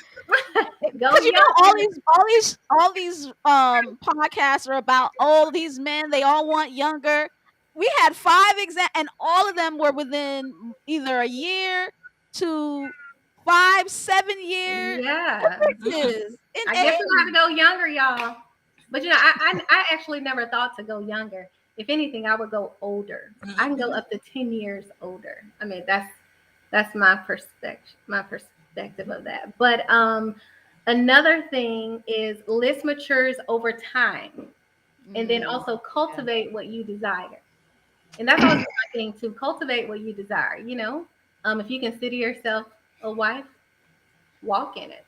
Go Because younger. all these podcasts are about all these men. They all want younger. We had 5 and all of them were within either a year to 5, 7 year Yeah. differences in I guess age. we have to go younger, y'all. But I actually never thought to go younger. If anything, I would go older. I can go up to 10 years older. I mean, that's my perspective of that. But another thing is list matures over time, and then also cultivate what you desire. And that's also my thing to cultivate what you desire. If you consider yourself a wife, walk in it.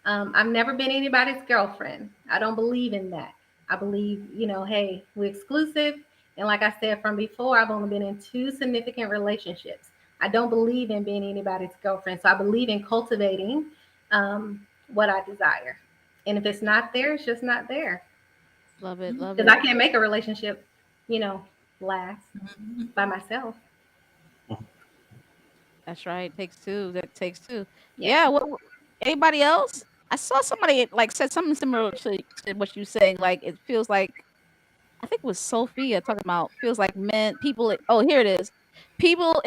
I've never been anybody's girlfriend. I don't believe in that. I believe, hey, we're exclusive. And like I said from before, I've only been in 2 significant relationships. I don't believe in being anybody's girlfriend. So I believe in cultivating what I desire. And if it's not there, it's just not there. Love it. Because I can't make a relationship, last by myself. That's right. Takes two. That takes two. Yeah. Anybody else? I saw somebody like said something similar to what you saying. Like it feels like I think it was Sophia talking about feels like people. Oh, here it is. People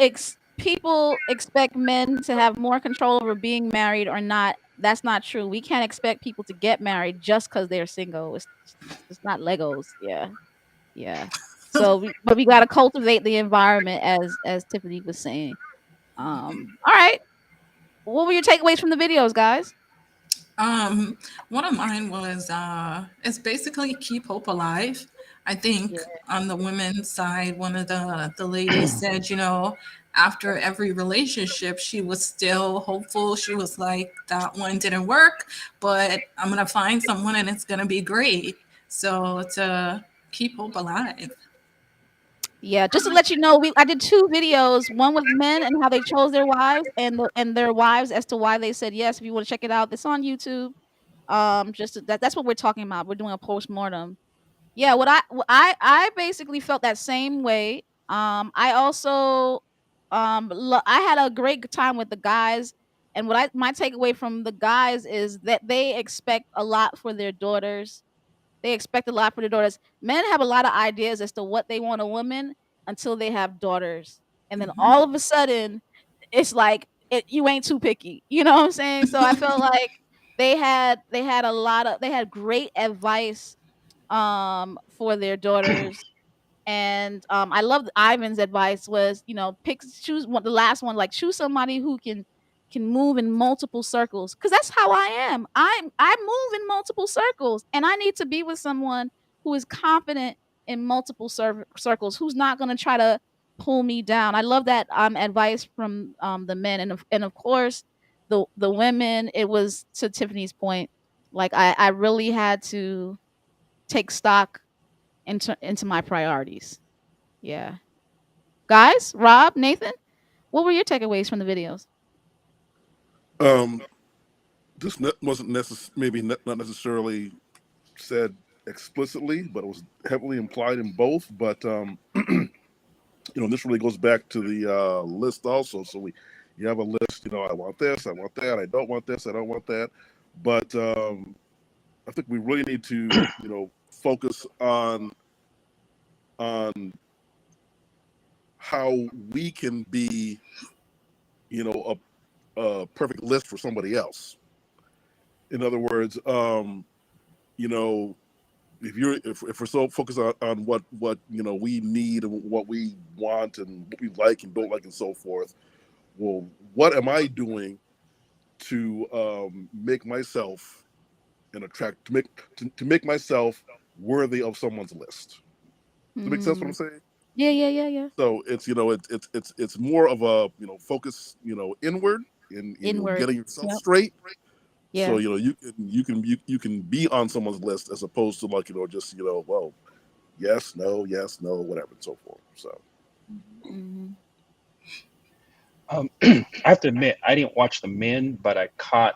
expect men to have more control over being married or not. That's not true. We can't expect people to get married just because they're single. It's not Legos. Yeah. But we got to cultivate the environment, as Tiffany was saying. All right. What were your takeaways from the videos, guys? One of mine was it's basically keep hope alive. I Yeah. think on the women's side, one of the ladies said, after every relationship, she was still hopeful. She was like, that one didn't work, but I'm gonna find someone and it's gonna be great. So to keep hope alive. Yeah, just to let you know, I did 2 videos, one with men and how they chose their wives, and their wives as to why they said yes. If you want to check it out, it's on YouTube. That's what we're talking about. We're doing a postmortem. Yeah, I basically felt that same way. I also I had a great time with the guys, and what I my takeaway from the guys is that they expect a lot for their daughters. They expect a lot for their daughters. Men have a lot of ideas as to what they want a woman until they have daughters. And then Mhm. all of a sudden, it's like you ain't too picky. You know what I'm saying? So I felt like they had great advice for their daughters. And I loved Ivan's advice was, choose one, the last one, like choose somebody who can move in multiple circles, because that's how I am. I move in multiple circles, and I need to be with someone who is confident in multiple circles, who's not going to try to pull me down. I love that advice from the men, and of course the women. It was to Tiffany's point. Like I really had to take stock into my priorities. Yeah. Guys, Rob, Nathan, what were your takeaways from the videos? Um, this wasn't maybe not necessarily said explicitly, but it was heavily implied in both. But this really goes back to the list also. So you have a list. I want this, I want that, I don't want this, I don't want that. But I think we really need to, focus on how we can be, a perfect list for somebody else. In other words, you know, if we're so focused on what we need and what we want and what we like and don't like and so forth, well, what am I doing to make myself an attract to make myself worthy of someone's list? Does that make sense what I'm Mm. saying? Yeah, yeah, yeah, yeah. So it's it's more of a focus inward in Inward. getting yourself Yep. straight. So Yeah. you can be on someone's list as opposed to like just well, yes, no, whatever and so forth. So Hmm. I have to admit, I didn't watch the men, but I caught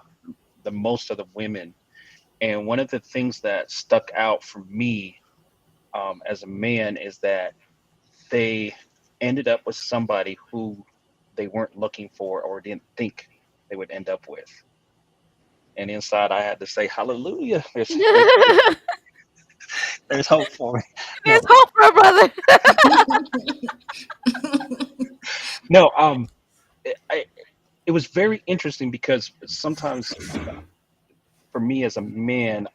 the most of the women. And one of the things that stuck out for me as a man is that they ended up with somebody who they weren't looking for or didn't think they would end up with. And inside, I had to say, "Hallelujah! There's hope for me." There's No, hope for a brother. no. It was very interesting because sometimes for me as a man,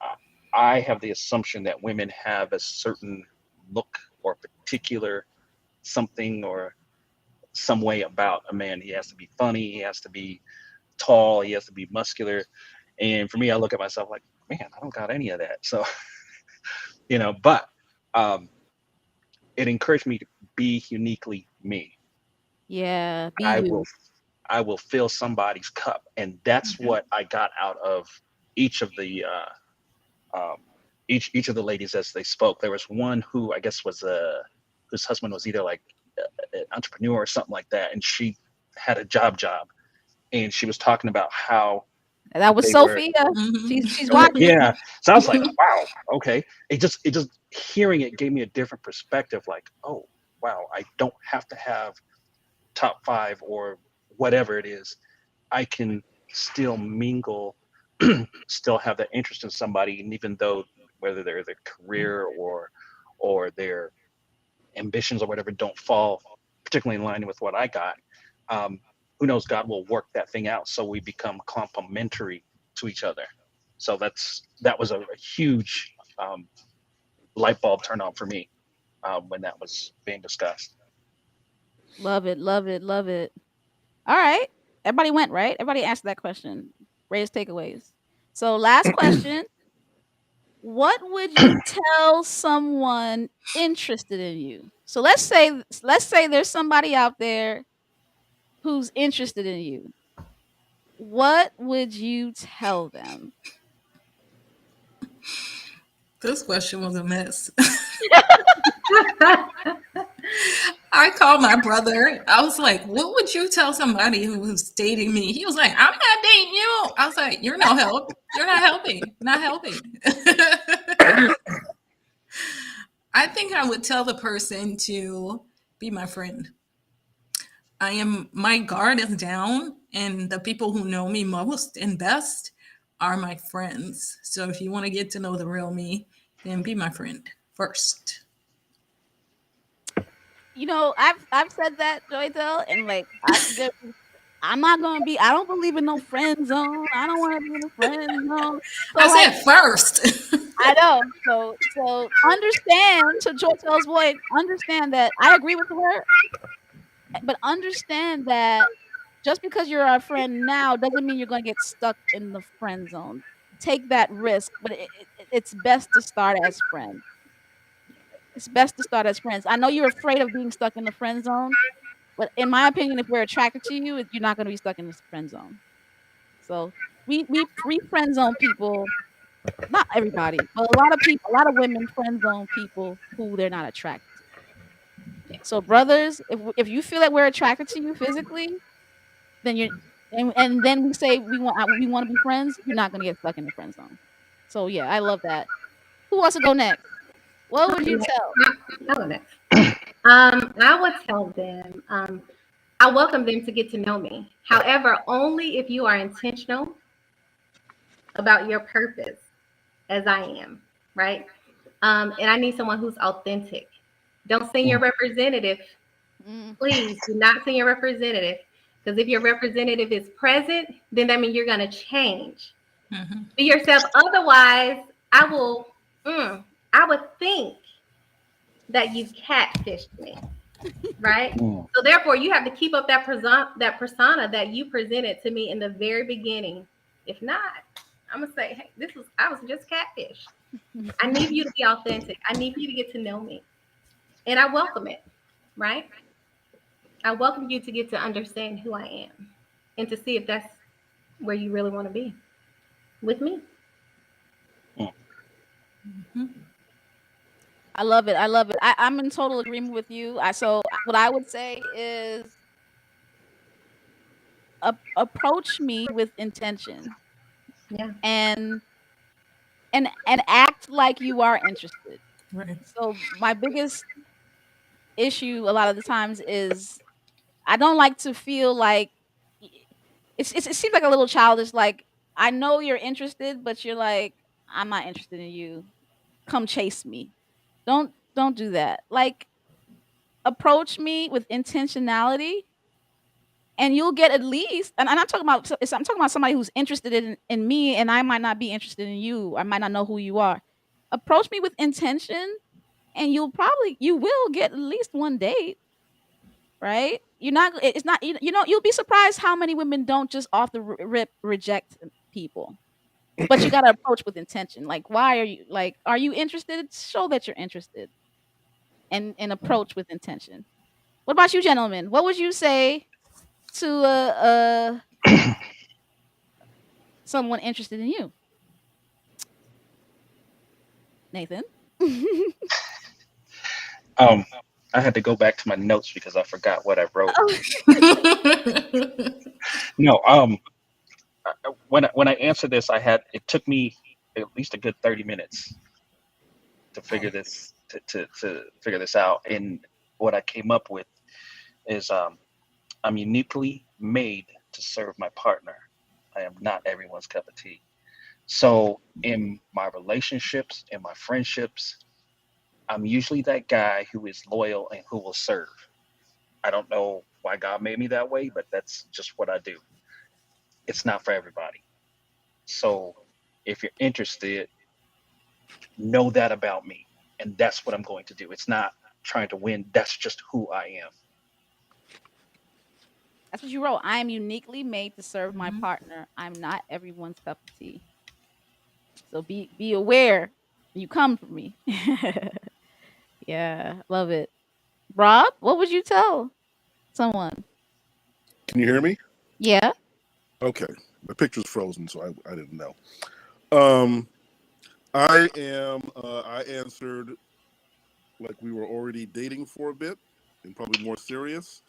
I have the assumption that women have a certain look or particular something or some way about a man. He has to be funny, he has to be tall, he has to be muscular. And for me, I look at myself like, man, I don't got any of that. So, but um, it encouraged me to be uniquely me. Yeah, be I will you. I will fill somebody's cup. And that's Mhm. what I got out of each of the um, each of the ladies as they spoke. There was one who I guess was whose husband was either like an entrepreneur or something like that, and she had a job, and she was talking about how That was they were. Sophia. She's Mhm. Okay, watching. yeah. So I was like, wow, okay. It just hearing it gave me a different perspective. Like, oh, wow, I don't have to have top five or whatever it is. I can still mingle, still have that interest in somebody, and even though whether their career or their ambitions or whatever don't fall particularly in line with what I got, um, who knows? God will work that thing out so we become complementary to each other. So that was a huge light bulb turn on for me. when that was being discussed. Love it, love it, love it. All right. Everybody went, right? Everybody asked that question. Greatest takeaways. So, last question. What would you tell someone interested in you? So let's say there's somebody out there who's interested in you. What would you tell them? This question was a mess. I called my brother. I was like, what would you tell somebody who was dating me? He was like, I'm not dating you. I was like, you're no help. You're not helping. Not helping. I think I would tell the person to be my friend. My guard is down, and the people who know me most and best are my friends. So if you want to get to know the real me, then be my friend first. I've said that, Joydell, and like I'm not gonna be. I don't believe in no friend zone. I don't want to be in a friend zone. So I like said first. I know. So understand to Joydell's point. Understand that I agree with her, but understand that just because you're our friend now doesn't mean you're gonna get stuck in the friend zone. Take that risk, but it's best to start as friends. It's best to start as friends. I know you're afraid of being stuck in the friend zone, but in my opinion, if we're attracted to you, you're not going to be stuck in this friend zone. So we friend zone people. Not everybody, but a lot of people, a lot of women friend zone people who they're not attracted to. So brothers, if you feel that we're attracted to you physically, then you're and then we say we want to be friends, you're not going to get stuck in the friend zone. So yeah, I love that. Who wants to go next? What would you tell? I love it. I would tell them, I welcome them to get to know me. However, only if you are intentional about your purpose, as I am, right? And I need someone who's authentic. Don't send your representative. Mm, Please do not send your representative. Because if your representative is present, then that means you're going to change. Mhm. Be yourself. Otherwise, I will, I would think that you catfished me, right? Mm. So therefore, you have to keep up that persona that you presented to me in the very beginning. If not, I'm gonna say, hey, I was just catfish. I need you to be authentic. I need you to get to know me, and I welcome it, right? I welcome you to get to understand who I am, and to see if that's where you really want to be with me. Mhm. I love it. I love it. I'm in total agreement with you. What I would say is approach me with intention Yeah. and and act like you are interested. Right. So my biggest issue a lot of the times is I don't like to feel like it seems like a little childish. Like I know you're interested, but you're like I'm not interested in you. Come chase me. Don't do that. Like approach me with intentionality and you'll get at least and I'm talking about somebody who's interested in me and I might not be interested in you. I might not know who you are. Approach me with intention and you will get at least one date, right? You're not it's not you'll be surprised how many women don't just off the rip reject people. But you got to approach with intention. Like why are you interested? Show that you're interested and approach with intention. What about you gentlemen? What would you say to someone interested in you? Nathan? Um, I had to go back to my notes because I forgot what I wrote. Oh, No, when I answered this, it took me at least a good 30 minutes to figure to figure this out. And what I came up with is I'm uniquely made to serve my partner. I am not everyone's cup of tea. So in my relationships, in my friendships, I'm usually that guy who is loyal and who will serve. I don't know why God made me that way, but that's just what I do. It's not for everybody. So if you're interested, know that about me. And that's what I'm going to do. It's not trying to win. That's just who I am. That's what you wrote. I am uniquely made to serve my Mhm. partner. I'm not everyone's cup of tea. So be aware. You come for me. Yeah, love it. Rob, what would you tell someone? Can you hear me? Yeah. Okay. My picture's frozen, so I didn't know. Um, I answered like we were already dating for a bit and probably more serious.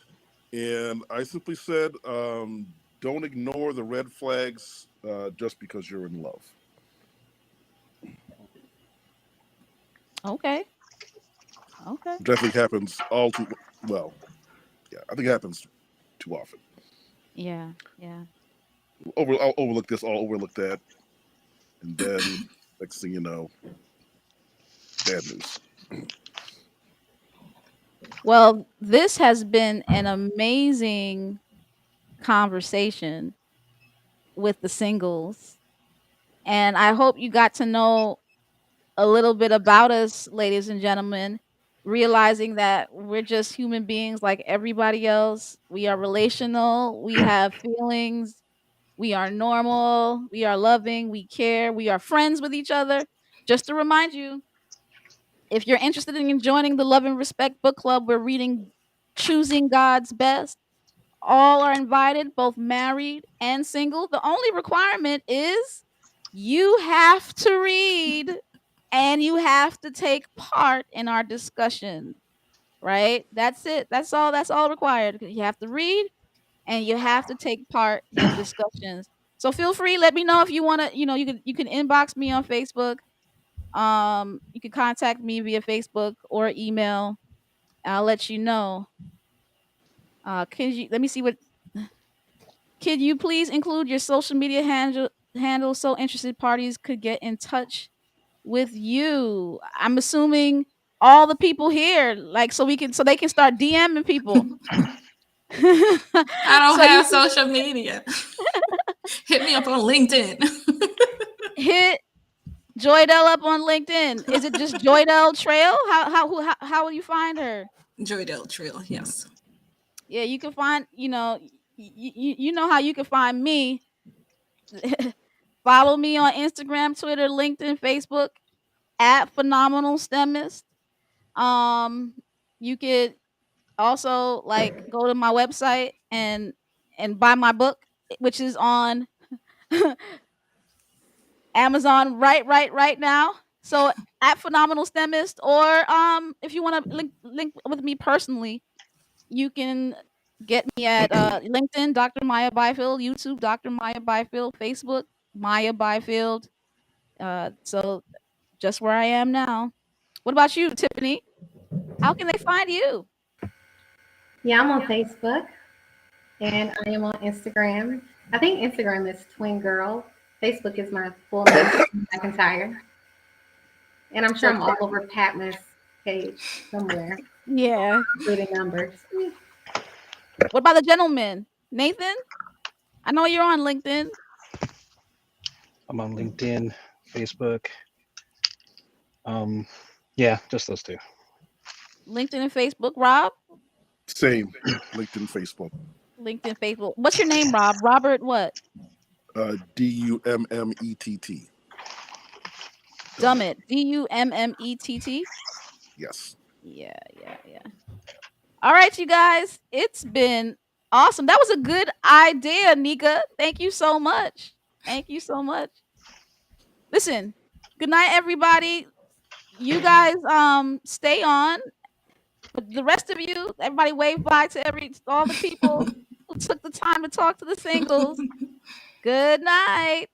And I simply said, don't ignore the red flags just because you're in love. Okay. Okay. Definitely happens all too well. Yeah, I think it happens too often. Yeah. Yeah. I'll overlook this, I'll overlook that, and then next thing you know, bad news. Well, this has been an amazing conversation with the singles. And I hope you got to know a little bit about us, ladies and gentlemen, realizing that we're just human beings like everybody else. We are relational, we have feelings, we are normal, we are loving, we care, we are friends with each other. Just to remind you, if you're interested in joining the Love and Respect Book Club, we're reading Choosing God's Best. All are invited, both married and single. The only requirement is you have to read and you have to take part in our discussion, right? That's it. That's all required. You have to read and you have to take part in discussions. So feel free, let me know if you want to, you can inbox me on Facebook. You can contact me via Facebook or email. I'll let you know. Let me see what Could you please include your social media handle so interested parties could get in touch with you? I'm assuming all the people here, like so they can start DMing people. I don't So you have can social media. Hit me up on LinkedIn. hit Joydell up on LinkedIn. Is it just Joydell Trail? How will you find her? Joydale Trail, yes. Yeah, you can find, you know how you can find me. Follow me on Instagram, Twitter, LinkedIn, Facebook at Phenomenal Stemist. Um, you could also like go to my website and buy my book, which is on Amazon right now. So at Phenomenal Stemist, or if you want to link with me personally, you can get me at LinkedIn, Dr. Maya Byfield, YouTube, Dr. Maya Byfield, Facebook, Maya Byfield. So just where I am now. What about you, Tiffany? How can they find you? Yeah, I'm on Facebook and I am on Instagram. I think Instagram is Twin Girl. Facebook is my full name, McIntyre. And I'm sure So I'm all over Patma's page somewhere, yeah. including numbers. What about the gentleman, Nathan? I know you're on LinkedIn. I'm on LinkedIn, Facebook. Um, yeah, just those two. LinkedIn and Facebook. Rob, Same, LinkedIn, Facebook. LinkedIn, Facebook. What's your name, Rob? Robert what? Dummett. Dummett. Dummett. Yes. Yeah, yeah, yeah. All right, you guys. It's been awesome. That was a good idea, Nika. Thank you so much. Thank you so much. Listen, good night, everybody. You guys stay on. But the rest of you, everybody wave bye to all the people who took the time to talk to the singles. Good night.